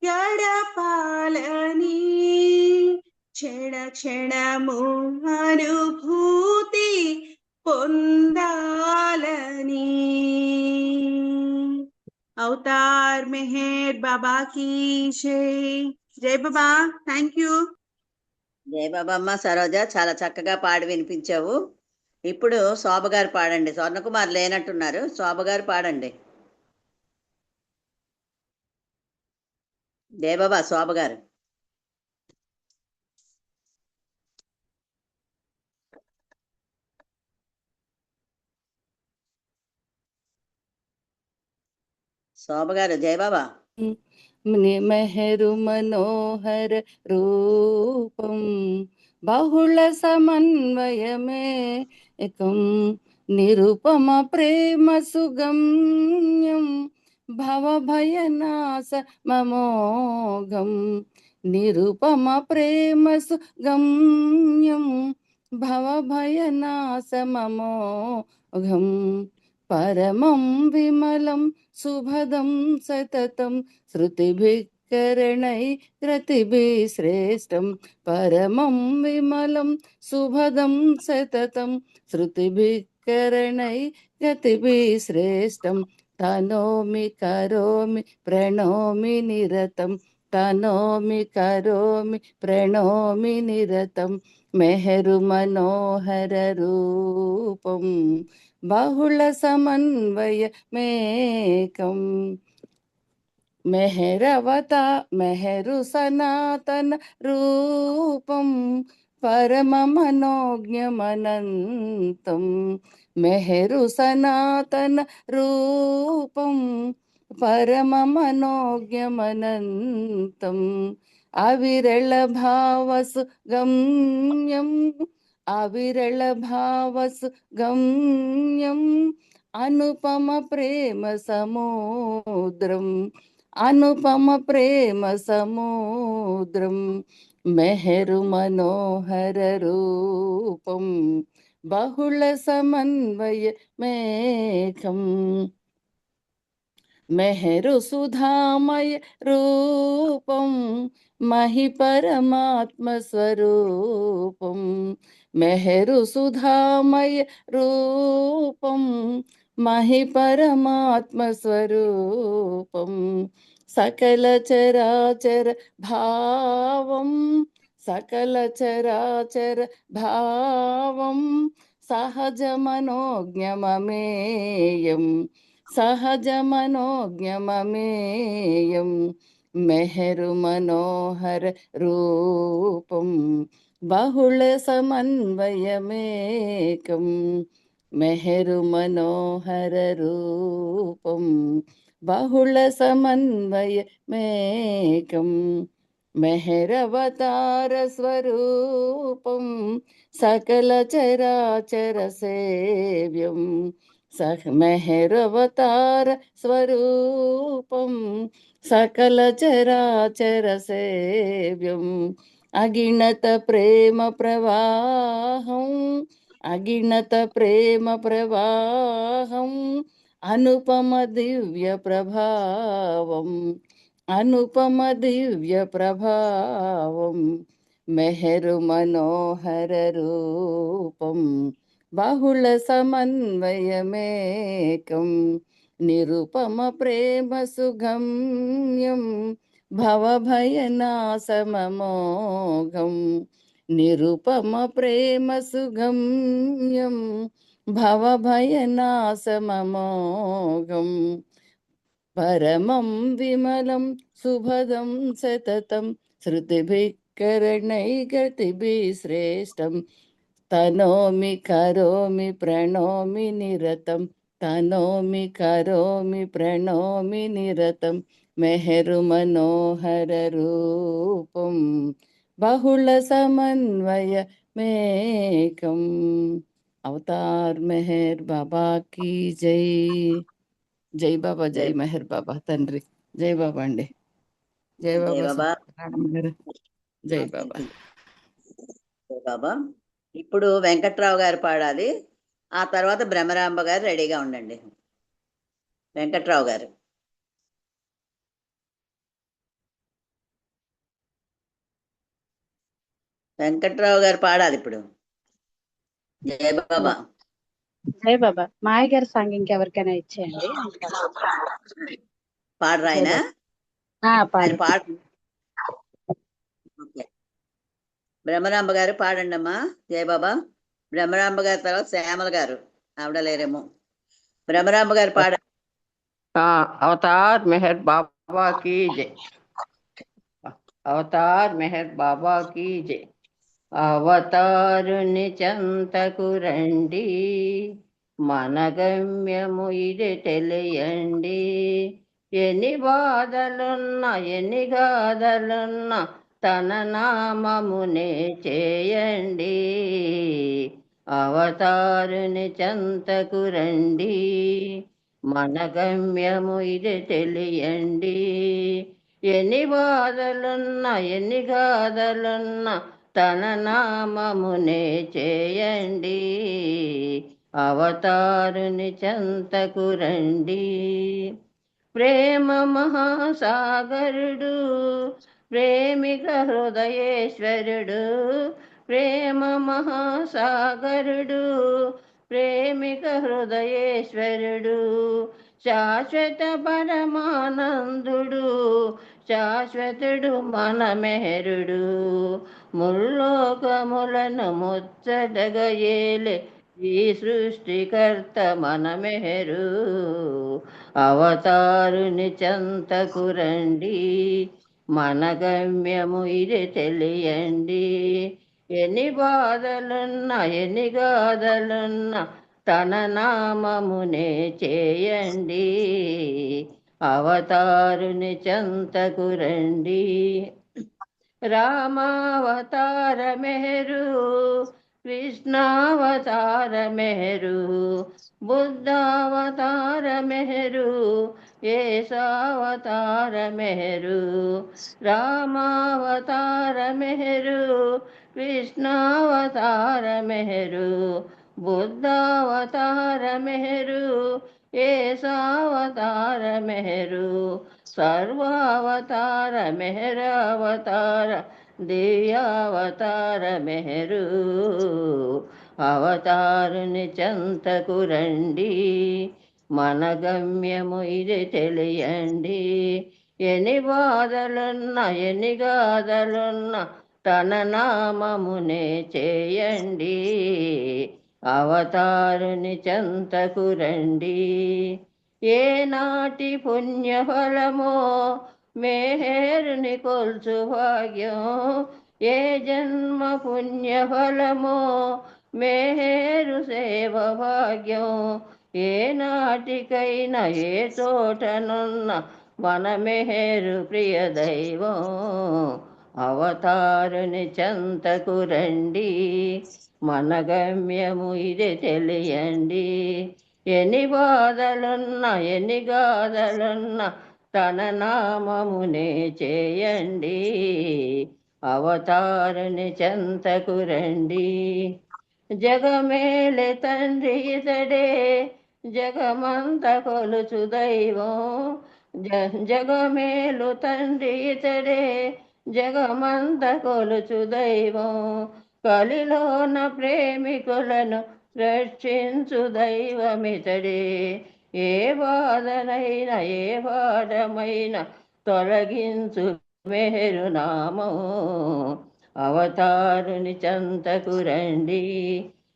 గడపాలని, క్షణ క్షణము అనుభూతి పొందాలని. అవతార్ మెహర్ బాబా కీ జై బాబా. Thank you. జయబాబా అమ్మ. సరోజ చాలా చక్కగా పాడి వినిపించావు. ఇప్పుడు శోభ గారు పాడండి. స్వర్ణకుమార్ లేనట్టున్నారు. శోభ గారు పాడండి. జయబాబా శోభ గారు. శోభ గారు. జయబాబా. మెహరు మనోహర రూపం బహుళ సమన్వయమే ఏకం, నిరుపమ ప్రేమ సుగమ్యం భవభయనాశ మమోఘం, నిరుపమ ప్రేమ సుగమ్యం భవభయనాశ మమోఘం, పరమం విమలం శుభదం సతతం శృతిభిఃకరణై రతిభిః శ్రేష్టం, పరమం విమలం శుభదం సతతం శృతిభిఃకరణై రతిభిః శ్రేష్టం, తనోమి కరోమి ప్రణోమి నిరతం, తనోమి కరోమి ప్రణోమి నిరతం, మెహరు మనోహర రూపం బహుళ సమన్వయ మేకం మెహరు సనాతన రూపం పరమ మనోజ్ఞమనంతం మెహరు సనాతన రూపం పరమ మనోజ్ఞమనంతం అవిరళ భావసు గమ్యం అవిరళ భావసు గమ్యం అనుపమ ప్రేమ సముద్రం అనుపమ ప్రేమ సముద్రం మెహరు మనోహర రూపం బహుళ సమన్వయ మేఘం మెహరు సుధామయ రూపం మహి పరమాత్మ స్వరూపం మెహరు సుధామయ రూపం మహి పరమాత్మ స్వరూపం సకల చరాచర భావం సకల చరాచర భావం సహజ మనోజ్ఞమమేయం సహజ మనోజ్ఞమమేయం మెహరు మనోహర రూపం బహుళ సమన్వయమేకం మెహరు మనోహర రూపం బహుళ సమన్వయమేకం మెహరవతార స్వరూపం సకల చరాచర సేవ్యం మెహరవతార స్వరూపం సకల చరాచర సేవ్యం అగిణత ప్రేమ ప్రవాహం అగిణత ప్రేమ ప్రవాహం అనుపమ దివ్య ప్రభావం అనుపమ దివ్య ప్రభావం మెహరు మనోహర రూపం బహుళ సమన్వయమేకం నిరుపమ ప్రేమ సుగమ్యం భవభయనాశమమోఘం నిరుపమ ప్రేమ సుగమ్యం భవభయనాశమమోఘం పరమం విమలం శుభదం సతతం శృతిభిఃకరణైర్గతిభిः శ్రేష్టం తనోమి కరోమి ప్రణోమి నిరతం తనోమి కరోమి ప్రణోమి నిరతం మెహరు మనోహర రూపం బహుళ సమన్వయ మేకం అవతార్ మెహర్ బాబా కీ జై జై బాబా జై మెహర్ బాబా తండ్రి జై బాబా అండి జై జై బాబా బాబా సత్యనారాయణ గారు జై బాబా జై బాబా. ఇప్పుడు వెంకట్రావు గారు పాడాలి, ఆ తర్వాత భ్రమరాంబ గారు రెడీగా ఉండండి. వెంకట్రావు గారు. వెంకట్రావు గారు పాడాలి ఇప్పుడు. జై బాబా. జై బాబా. మాయ గారి సాంగ్ ఇంకెవరికైనా ఇచ్చేయండి. పాడరా ఆయన? ఆయన పాడ. ఓకే, భ్రమరాంబ గారు పాడండి అమ్మా. జై బాబా. భ్రమరాంబ గారి తర్వాత శ్యామల గారు, ఆవిడ లేరేమో. భ్రమరాంబ గారు పాడ. అవతార్ మెహర్ బాబా కీ జై. అవతార్ మెహర్ బాబా కీ జై. అవతారుని చెంతకు రండి, మన గమ్యము ఇది తెలియండి. ఎన్ని బాధలున్నా ఎన్ని గాథలున్నా తన నామమునే చేయండి. అవతారుని చెంతకు రండి, మన గమ్యము ఇది తెలియండి. ఎన్ని బాధలున్నా ఎన్ని గాథలున్నా తన నామమునే చేయండి. అవతారుని చెంతకు రండి. ప్రేమ మహాసాగరుడు ప్రేమిక హృదయేశ్వరుడు. ప్రేమ మహాసాగరుడు ప్రేమిక హృదయేశ్వరుడు. శాశ్వత పరమానందుడు శాశ్వతుడు మన మెహరుడు. ముల్లోకములను ముచ్చటగా ఏలే ఈ సృష్టికర్త మన మెహరు. అవతారుని చెంతకు రండి, మన గమ్యము ఇది తెలియండి. ఎన్ని బాధలున్నా ఎన్ని గాథలున్నా తన నామమునే చేయండి. అవతారుని చెంతకు రండి. రామావతార మెహరు, కృష్ణావతార మెహరు, బుద్ధావతార మెహరు, యేసావతార మెహరు. రామావతార మెహరు, కృష్ణావతార మెహరు, బుద్ధావతార మెహరు, యేసావతార మెహరు. సర్వావతార మెహరావతార దివ్యావతార మెహరు. అవతారుని చెంతకు రండి, మన గమ్యము ఇది తెలియండి. ఎన్ని బాధలున్నా ఎన్ని గాథలున్నా తన నామమునే చేయండి. అవతారుని చెంతకు రండి. ఏనాటి పుణ్యఫలమో మేహేరుని కొల్చు భాగ్యం, ఏ జన్మ పుణ్యఫలమో మేహేరు సేవ భాగ్యం. ఏ నాటికైనా ఏ చోటనున్న మన మెహరు ప్రియ దైవం. అవతారుని చెంతకు రండి, మన గమ్యము ఇది తెలియండి. ఎన్ని బాధలున్నా ఎన్ని గాథలున్నా తన నామమునే చేయండి. అవతారుని చెంతకు రండి. జగమేలే తండ్రి ఇతడే, జగమంత కొలుచు దైవం. జగమేలు తండ్రి ఇతడే, జగమంత కొలుచు దైవం. కలిలోన ప్రేమికులను రక్షించు దైవమితడే. ఏ బాధనైనా ఏ భారమైనా తొలగించు మెహరు నామం. అవతారుని చెంతకు రండి,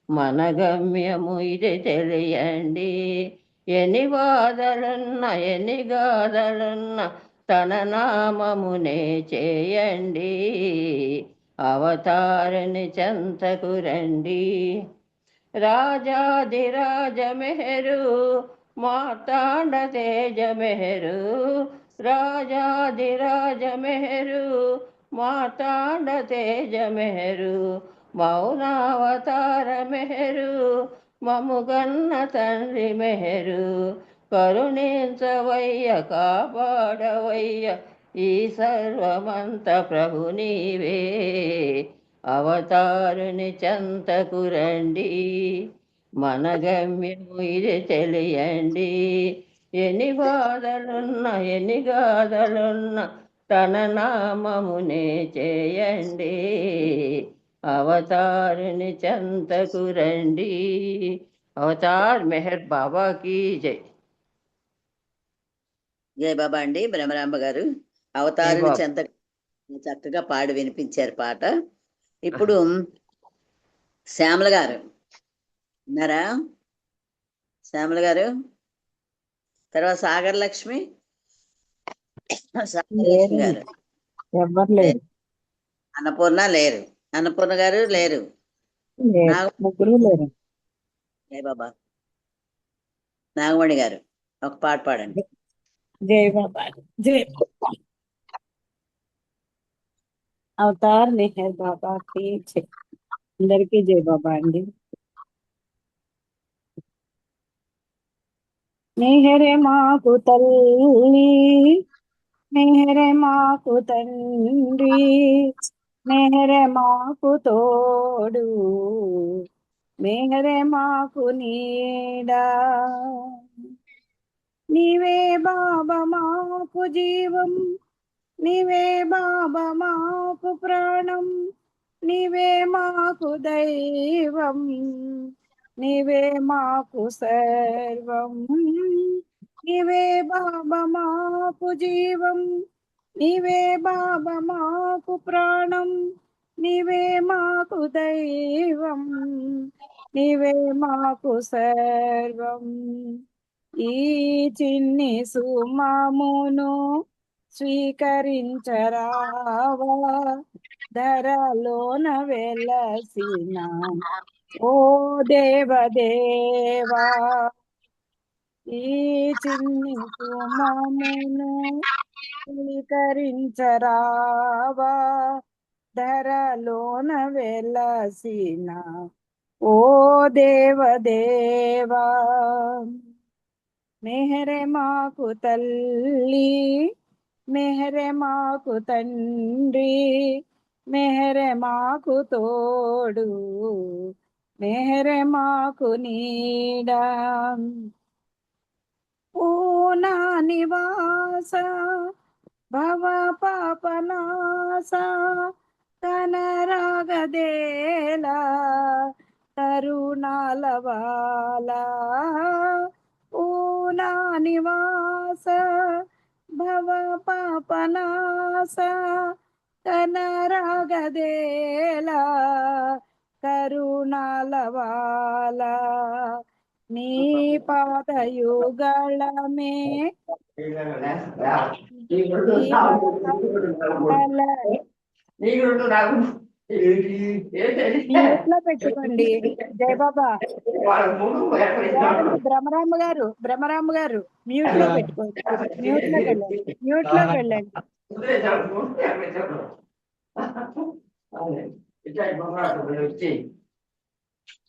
మన గమ్యము ఇది తెలియండి. ఎన్ని బాధలున్నా ఎన్ని గాథలున్నా తన నామమునే చేయండి. అవతారుని చెంతకు రండి. రాజాదిరాజ మెహరు, మార్తాండ తేజ మెహరు. రాజాదిరాజ మెహరు, మార్తాండ తేజ మెహరు. మౌనావతార మెహరు, మముగన్న తండ్రి మెహరు. కరుణించవయ్య కాపాడవయ్య ఈ సర్వమంత ప్రభు నీవే. అవతారుని చెంతకు రండి, మన గమ్యము ఇది తెలియండి. ఎన్ని బాధలున్నా ఎన్ని గాథలున్నా తన నామమునే చేయండి. అవతారుని చెంతకు రండి. అవతార్ మెహర్ బాబా కీ జై. జై బాబా అండి. బ్రహ్మరాంబ గారు అవతారుని చెంత చక్కగా పాడి వినిపించారు పాట. ఇప్పుడు శ్యామల గారు ఉన్నారా? శ్యామల గారు, తర్వాత సాగర్ లక్ష్మి గారు, ఎవరు లేరు, అన్నపూర్ణ లేరు, అన్నపూర్ణ గారు లేరు, ముగ్గురు లేరు. జై బాబా. నాగమణి గారు ఒక పాట పాడండి. జై బాబా. జై బాబా. అవతార్ మెహర్ బాబా కి జై. అందరికీ జై బాబా అండి. మెహరే మాకు తల్లి, మెహరే మాకు తండ్రి, మెహరే మాకు తోడు, మెహరే మాకు నీడా. నీవే బాబా మాకు జీవం, నీవే బాబా మాకు ప్రాణం, నీవే మాకు దైవం, నీవే మాకు సర్వం. నీవే బాబా మాకు జీవం, నీవే బాబా మాకు ప్రాణం, నీవే మాకు దైవం, నీవే మాకు సర్వం. ఈ చిన్ని సుమమును స్వీకరించరావా, ధరలోన వెలసిన ఓ దేవదేవా. ఈ చిన్ని సుమమును స్వీకరించరావా, ధరలోన వెలసిన ఓ దేవదేవా. మెహరే మాకు తల్లి, మెహరే మాకు తండ్రి, మెహరే మాకు తోడు, మెహరే మాకు నీడా. ఓ నా నివాస భవ పాపనాశ, కనరాగదేలా కరుణాలవాలా. ఓ నా నివాస భవ పాపనాశ, కనరాగదేలా కరుణాలవాలా. నీ పాదయుగళమే మ్యూట్ లో పెట్టుకోండి జయబాబా. ఏమండి బ్రహ్మరాంబ గారు, బ్రహ్మరాంబ గారు మ్యూట్ లో పెట్టుకోండి, మ్యూట్ లోకి వెళ్ళండి, మ్యూట్ లోకి వెళ్ళండి.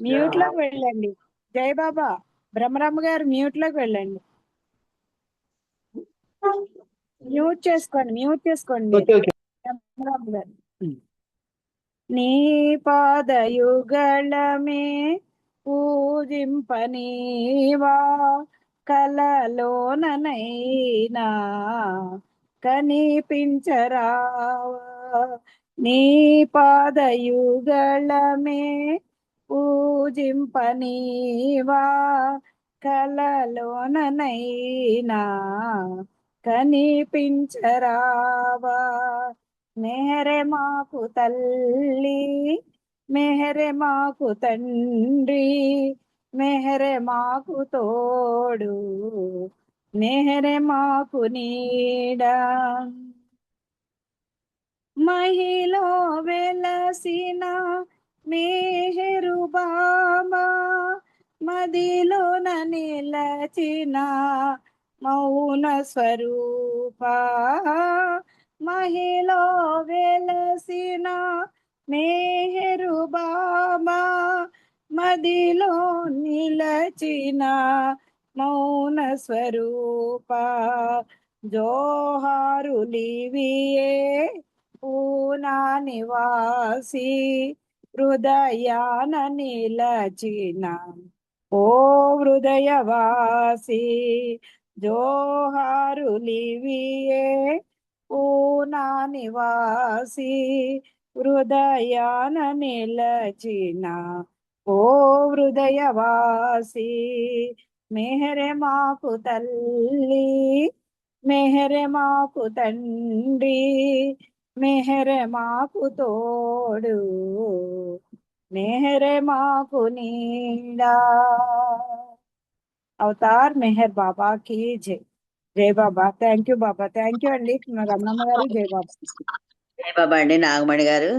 మ్యూట్ లోకి వెళ్ళండి జయబాబా. బ్రహ్మరాంబ గారు మ్యూట్ లోకి వెళ్ళండి, మ్యూట్ చేసుకోండి, మ్యూట్ చేసుకోండి మీరు. బ్రహ్మరాంబ గారు, నీ పాదయుగళమే పూజింపనీవా, కలలోననైనా కనిపించరావా. నీ పాదయుగళమే పూజింపనీవా, కలలోననైనా కనిపించరావా. మెహరే మాకు తల్లి, మెహరే మాకు తండ్రి, మెహరే మాకు తోడు, మెహరే మాకు నీడా. మహిలో వెలసిన మెహరు బాబా, మదిలోన నిలచిన మౌన స్వరూప. మహిలో వెలసిన మెహరు బాబా, మదిలో నిలచిన మౌన స్వరూప. జోహారులివియే పూనా నివాసి, హృదయాన నిలచిన ఓ హృదయవాసి. జోహారులివియే పూనా నివాసి, హృదయాన నిలచిన ఓ హృదయవాసి. మెహరే మాకు తల్లి, మెహరే మాకు తండ్రి, మెహరే మాకు తోడు, మెహరే మాకు నీడా. అవతార్ మెహర్ బాబా की జై. జై బాబా. Thank you Baba, thank you అండి రమణమ్మ గారు. జై బాబా. జై బాబా అండి నాగమణి గారు.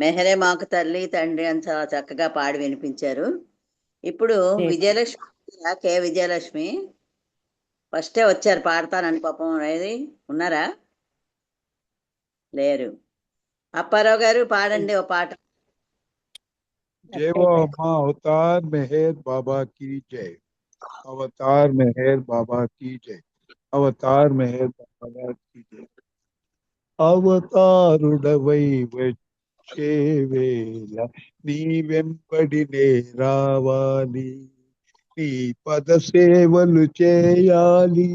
మెహరే మాకు తల్లి తండ్రి అని చాలా చక్కగా పాడి వినిపించారు. ఇప్పుడు విజయలక్ష్మి, కే విజయలక్ష్మి ఫస్టే వచ్చారు పాడతానని, పాపం ఏది ఉన్నారా? లేరు. అప్పారావు గారు పాడండి ఓ పాట. जय बाबा अवतार मेहर बाबा की जय। अवतार मेहर बाबा की जय। अवतार मेहर बाबा की जय। అవతారుడవై వచ్చే వేళ నీ వెంపడినే రావాలి, నీ పద సేవలు చేయాలి,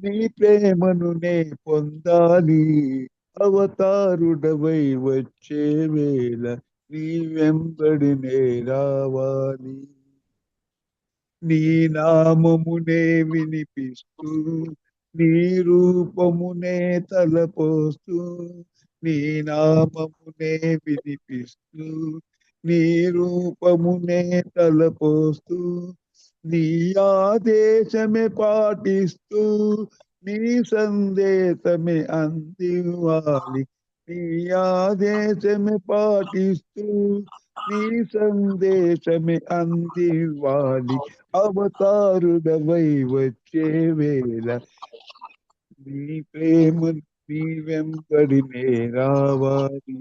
నీ ప్రేమను నే పొందాలి. అవతారుడవై వచ్చే వేళ నీ వెంబడినే రావాలి, నీ నామమునే వినిపిస్తూ నీ రూపమునే తలపోస్తూ నీ నామమునే వినిపిస్తూ నీ రూపమునే తలపోస్తూ నీ ఆదేశమే పాటిస్తూ నీ సందేశమే అందివ్వాలి నీ ఆదేశమే పాటిస్తూ నీ సందేశమే అందివ్వాలి అవతారుడవై వచ్చే వేళ నీ ప్రేమ నీ వెంబడి నే రావాలి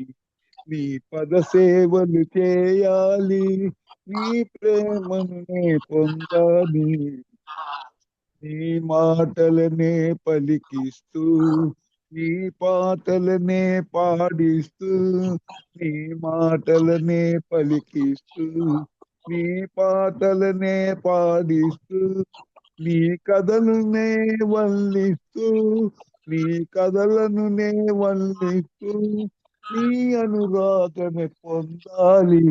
నీ పద సేవలు చేయాలి నీ ప్రేమను నే పొందాలి నీ మాటలనే పలికిస్తూ నీ పాటలనే పాడిస్తూ నీ మాటలనే పలికిస్తూ నీ పాటలనే పాడిస్తూ నీ కథలునే వల్లిస్తూ నీ కథలను నే వల్లిస్తూ నీ అనురాగమే పొందాలి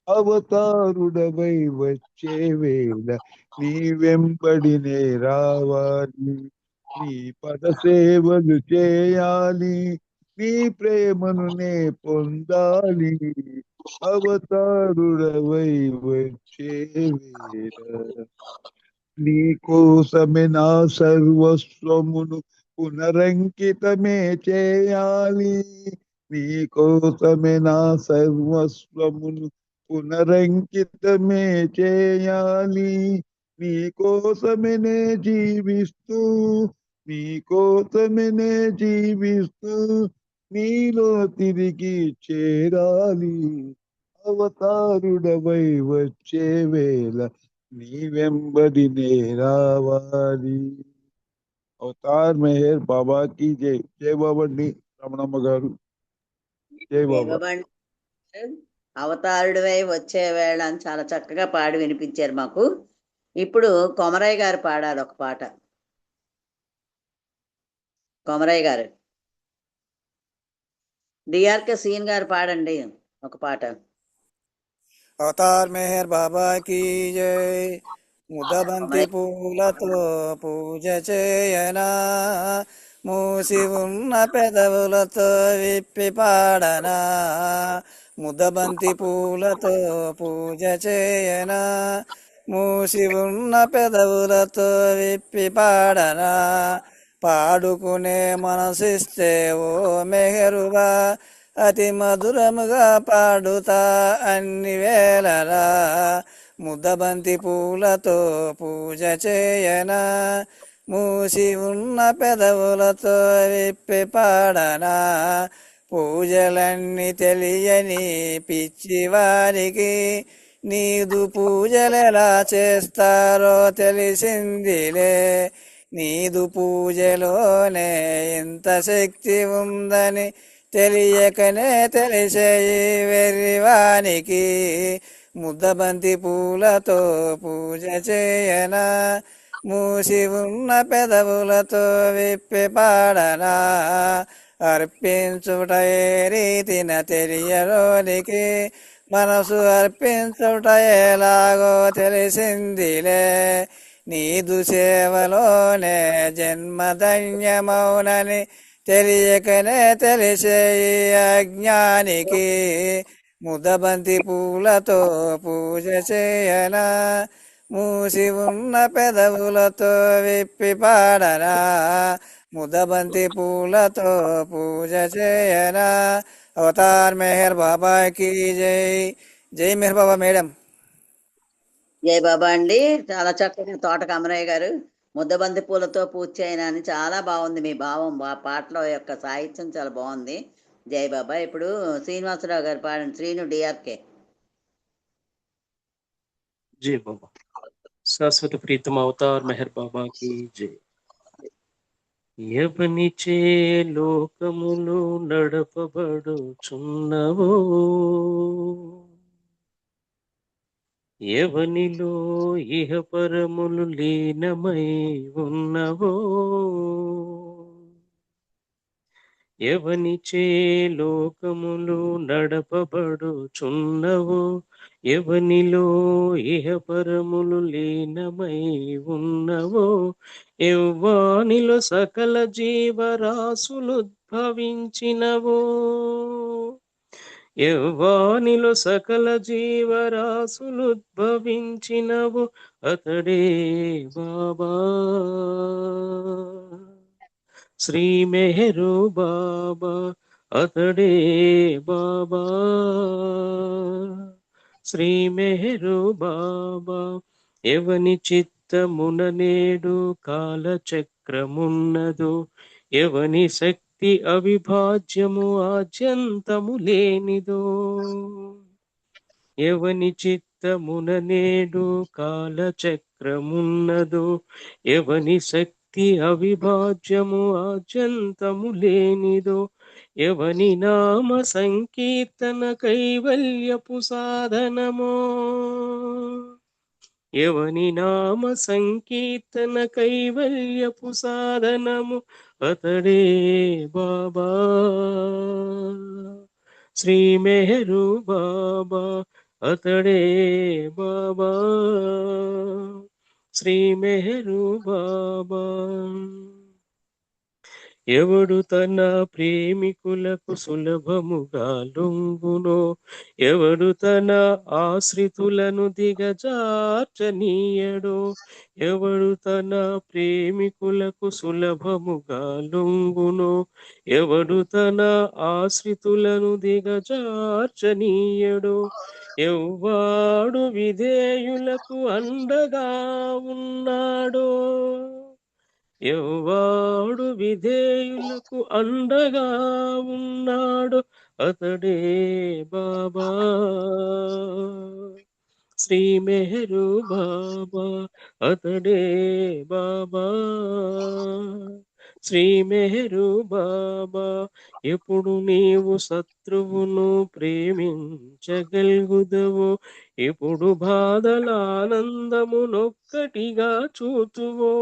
అవతారుడవై వచ్చే వేళ నీ వెంబడినే రావాలి నీ పద సేవలు చేయాలి నీ ప్రేమను నే పొందాలి అవతారుడవై వచ్చే వేళ నీ కోసమే నా సర్వస్వమును పునరంకితమే చేయాలి నీ కోసమే నా సర్వస్వమును పునరంకితమే చేయాలి నీ కోసమే జీవిస్తూ నీ కోసమే జీవిస్తూ నీలో తిరిగి చేరాలి అవతారుడవై వచ్చే వేళ నీ వెంబడి నే రావాలి అవతార్ మెహర్ బాబా की जय जय बाबा नी రమణమ్మ గారు జై బాబా అవతారుడివై వచ్చే వేళ అని చాలా చక్కగా పాడి వినిపించారు మాకు. ఇప్పుడు కొమరయ్య గారు పాడాలి ఒక పాట. కొమరయ్య గారు, డిఆర్కే సీన్ గారు పాడండి ఒక పాట. అవతార్ మెహర్ బాబా కీ జై. ముదబంతి పూలతో పూజ చేయనా, మూసి ఉన్న పెదవులతో విప్పి పాడనా. ముదబంతి పూలతో పూజ చేయనా, మూసి ఉన్న పెదవులతో విప్పి పాడనా. పాడుకునే మనసిస్తే ఓ మెహరుగా అతి మధురముగా పాడుతా అన్ని వేళలా. ముద్దబంతి పూలతో పూజ చేయనా, మూసి ఉన్న పెదవులతో విప్పి పాడనా. పూజలన్నీ తెలియని పిచ్చివారికి నీదు పూజలెలా చేస్తారో తెలిసిందిలే. నీదు పూజలోనే ఇంత శక్తి ఉందని తెలియకనే తెలిసే వెర్రివానికి. ముద్దబంతి పూలతో పూజ చేయనా, మూసి ఉన్న పెదవులతో విప్పి పాడనా. అర్పించుట ఏ రీతిన తెలియలోనికి మనసు అర్పించుట ఎలాగో తెలిసిందిలే. నీదు సేవలోనే జన్మధన్యమౌనని తెలియకనే తెలిసే అజ్ఞానికి. ముదబంతి పూలతో పూజ చేయనా, మూసి ఉన్న పెదవులతో విప్పి పాడనా. ముదబంతి పూలతో పూజ చేయనా. అవతార్ మెహర్ బాబా కీ జై. జై మెహర్ బాబా మేడం. జై బాబా అండి. చాలా చక్కగా తోట కమరయ్య గారు ముద్దబంతి పూలతో పూజ చేయనా అని చాలా బాగుంది మీ భావం. ఆ పాటలో యొక్క సాహిత్యం చాలా బాగుంది. జై బాబా. ఇప్పుడు శ్రీనివాసరావు గారు పాడండి. శ్రీను డిఆర్కే. జై బాబా. శాశ్వత ప్రీతం అవతార్ మెహర్ బాబా కి జై. ఎవనిచే లోకములు నడపబడుచున్నవో, ఎవనిలో ఇహపరములు లీనమై ఉన్నవో, ఎవనిచే లోకములు నడపబడుచున్నవో, ఎవనిలో ఇహపరములు లీనమై ఉన్నవో, ఎవ్వానిలో సకల జీవరాశులు ఉద్భవించినవో యవ్వానిలో సకల జీవరాశులు ఉద్భవించినవు అతడే బాబా శ్రీ మెహరు బాబా అతడే బాబా శ్రీ మెహరు బాబా ఎవని చిత్తమున నేడు కాలచక్రమున్నదు ఎవని శక్తి అవిభాజ్యము ఆద్యంతము లేనిదో ఎవని చిత్తమున నేడు కాలచక్రమున్నదు ఎవని శక్తి అవిభాజ్యము ఆద్యంతము లేనిదో ఎవని నామ సంకీర్తన కైవల్యపు సాధనమో ఎవని నామ సంకీర్తన కైవల్యపు సాధనము అతడే బాబా శ్రీ మెహరు బాబా అతడే బాబా శ్రీ మెహరు బాబా ఎవడు తన ప్రేమికులకు సులభముగా లొంగునో ఎవడు తన ఆశ్రితులను దిగజార్చనీయడో ఎవడు తన ప్రేమికులకు సులభముగా లొంగునో ఎవడు తన ఆశ్రితులను దిగజార్చనీయడో ఎవ్వాడు విధేయులకు అండగా ఉన్నాడో ఎవ్వాడు విధేయులకు అండగా ఉన్నాడు అతడే బాబా శ్రీ మెహరు బాబా అతడే బాబా శ్రీ మెహరు బాబా ఎప్పుడు నీవు శత్రువును ప్రేమించగలుగుదవో ఎప్పుడు బాధల ఆనందమునొక్కటిగా చూతువో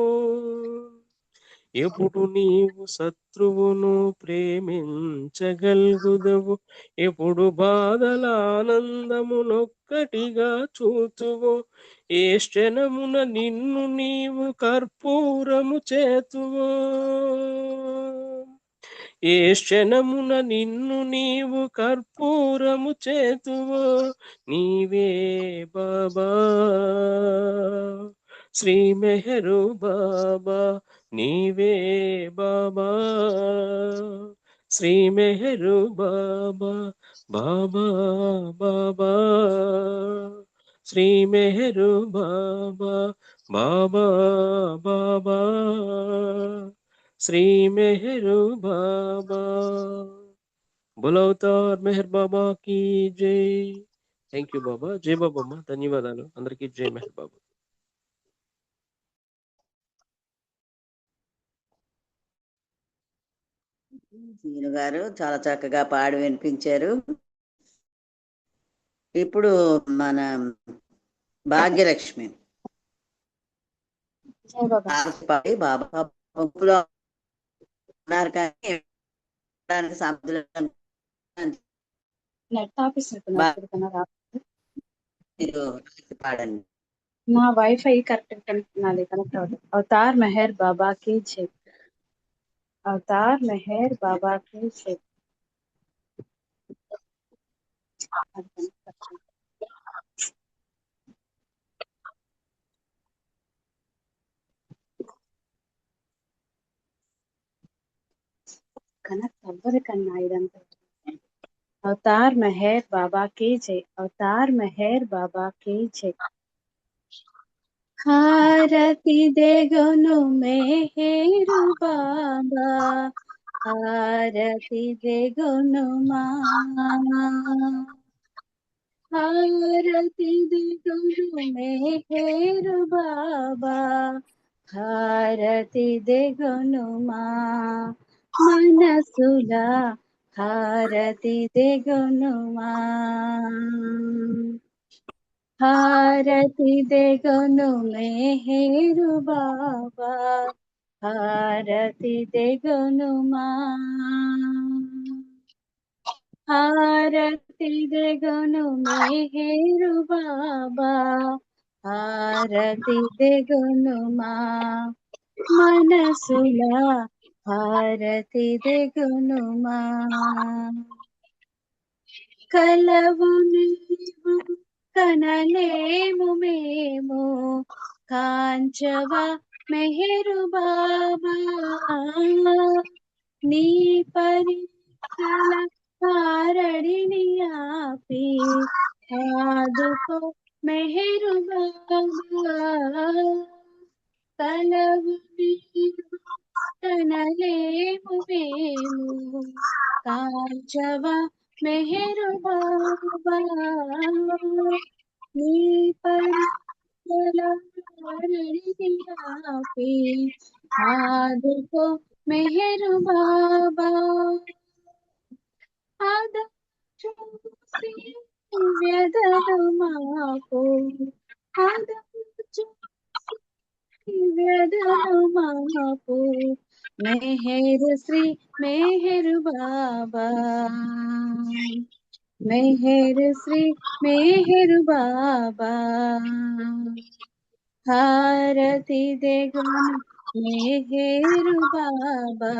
ఎప్పుడు నీవు శత్రువును ప్రేమించగలుగుదవు ఎప్పుడు బాధల ఆనందమునొక్కటిగా చూతువో ఏ క్షణమున నిన్ను నీవు కర్పూరము చేతువో ఏ క్షణమున నిన్ను నీవు కర్పూరము చేతువో నీవే బాబా శ్రీ మెహరు బాబా నీవే బాబా శ్రీ మెహరు బాబా బాబా బాబా శ్రీ మెహరు బాబా బాబా బాబా శ్రీ మెహరు బాబా బోలో అవతార్ మెహర్ బాబా की జై థ్యాంక్ యూ బాబా జై బాబమ్మ ధన్యవాదాలు అందరికీ జై మెహర్ బాబా సీను గారు చాలా చక్కగా పాడి వినిపించారు. ఇప్పుడు మన భాగ్యలక్ష్మి పాడి బాబా పంపులో ఉన్నారు కానీ సముద్రం నెట్ ఆఫీస్ పాడండి. నా వైఫై కరెక్ట్ నాది కనెక్ట్ అవుతుంది. అవతార్ మెహర్ బాబా की जय అవతార్ మెహర్ బాబా की जय కనెక్ట్ అవ్వదు కన్నా ఇదంతా. అవతార్ మెహర్ బాబా की जय అవతార్ మెహర్ బాబా की जय హారతి దేగను మెహరు బాబా హారతి దేగను మా హారతి దేగను మెహరు బాబా హారతి దేగను మా మనసులా హారతి దేగను మా హారతి దేగను మెహరు బాబా హారతి దేగను మా హారతి దేగను మెహరు బాబా హారతి దేగను మా మనసులా హారతి దెగునుమా కలవు నీవు కనలేము మేము కాంచవ మెహరు బాబా నీ పరీక్షల కారడిని ఆపి ఆదుకో మెహరు బాబా కలవు నీవు కనలేము మేము కాంచవ మెహరు బాబా నీ పరీక్షల కారడిని ఆపి ఆదుకో మెహరు బాబా ఆద చూసి వ్యధలు మాకు ఆద చూసి వ్యధలు మాకు మెహరు శ్రీ మెహరు బాబా మెహరు శ్రీ మెహరు బాబా హారతి దెగును మెహరు బాబా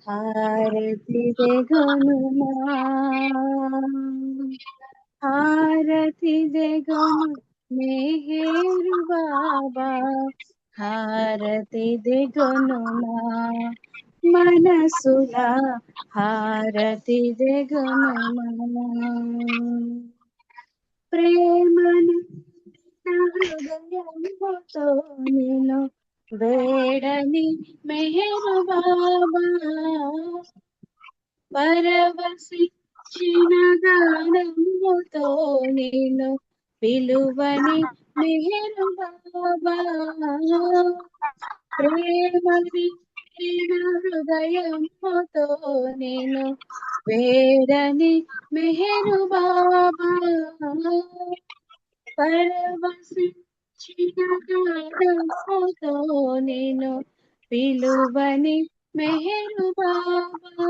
హారతి దెగునుమా హారతి దెగును మెహరు బాబా హారతి దెగునుమా మనసుల హారతి దెగునుమా ప్రేమను హృదయంతో నేను వేడని మెహరు బాబా పరవశించిన గానముతో నేను పిలువని మెహరు బాబా ప్రేమని హృదయంతో నేను వేడని మెహరు బాబా పరవశించిన గానముతో నేను పిలువని మెహరు బాబా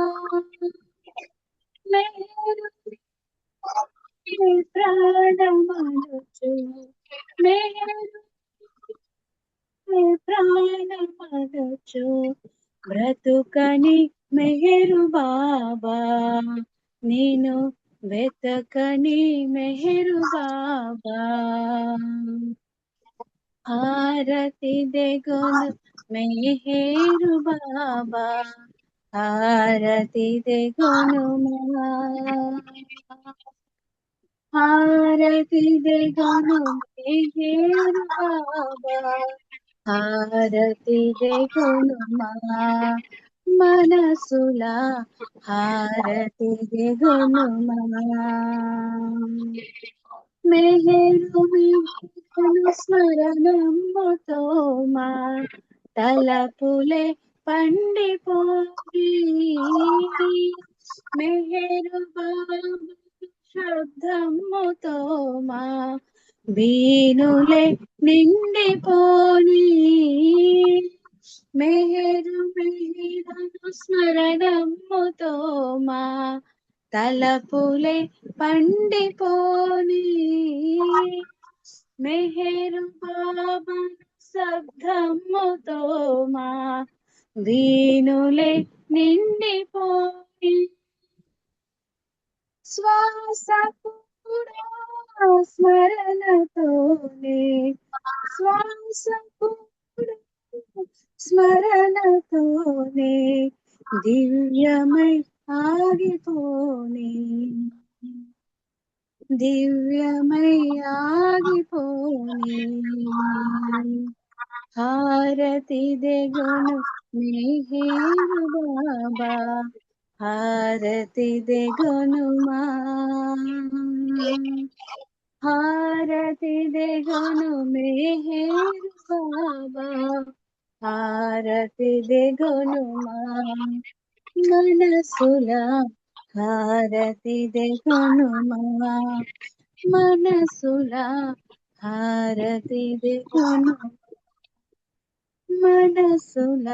మెహరు ప్రాణమనుచు మెహరు ప్రాణమనుచు బ్రతుకని మెహరు బాబా నేను వెతకని మెహరు బాబా హారతి దెగును మెహరు బాబా హారతి దెగునుమా హారతి దెగును మెహరు బాబా హారతి దెగునుమా మనసుల హారతి దెగునుమా మెహరు విభూను స్మరణముతో మా తలపులే పండిపోయి మెహరు బాబా శబ్దముతో మా వీణులే నిండిపోని మెహరు విభూను స్మరణముతో మా తలపులే పండిపోని మెహరు బాబా శబ్దముతో మా వీణులే నిండిపోయి శ్వాస కూడా స్మరణతోనే శ్వాస కూడా స్మరణతోనే దివ్యమై ఆగిపోని దివ్యమై ఆగిపోని హారతి దెగును మెహరు బాబా హారతి దెగునుమా హారతి దెగును మెహరు బాబా హారతి దెగునుమా మనసుల హారతి దెగునుమా మనసుల హారతి దెగును మనసుల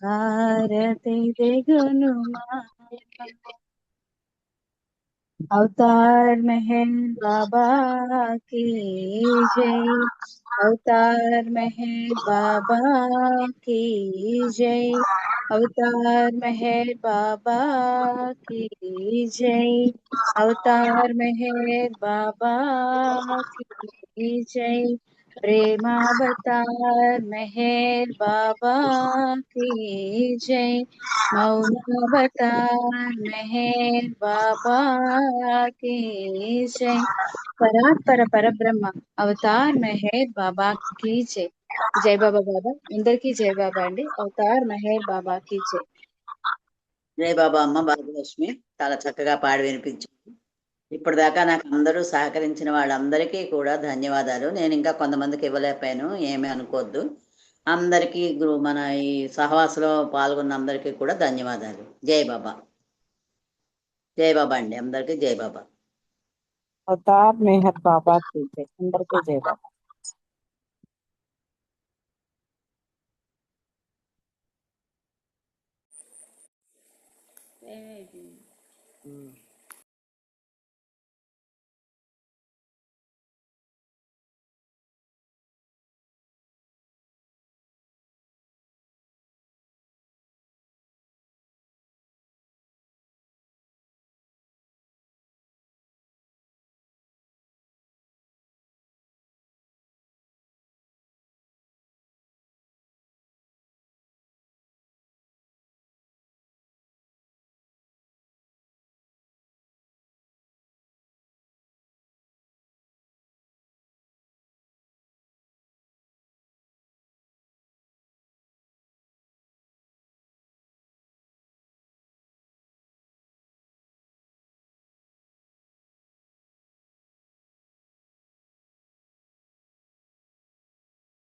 హారతి దెగునుమా अवतार मेहर बाबा की जय। अवतार मेहर बाबा की जय। अवतार मेहर बाबा की जय। अवतार मेहर बाबा की जय। प्रेमावतार मेहर बाबा की जय। मौनावतार मेहर बाबा की जय। పరాత్పర పరబ్రహ్మ అవతార్ మెహర్ బాబా కీ జై. జై బాబా. బాబా అందరికీ జై బాబా అండి. అవతార్ మెహర్ బాబా కీ జై. జై బాబా అమ్మ భాగ్యలక్ష్మి, చాలా చక్కగా పాడి వినిపించారు. ఇప్పటిదాకా నాకు అందరూ సహకరించిన వాళ్ళందరికీ కూడా ధన్యవాదాలు. నేను ఇంకా కొంతమందికి ఇవ్వలేకపోయాను, ఏమీ అనుకోవద్దు. అందరికీ మన ఈ సహవాసంలో పాల్గొన్న అందరికీ కూడా ధన్యవాదాలు. జై బాబా. జై బాబా అండి, అందరికీ జై బాబా. అవతార్ మెహర్ బాబా కీ జై. అందరికీ జై బాబా. ఏమైంది?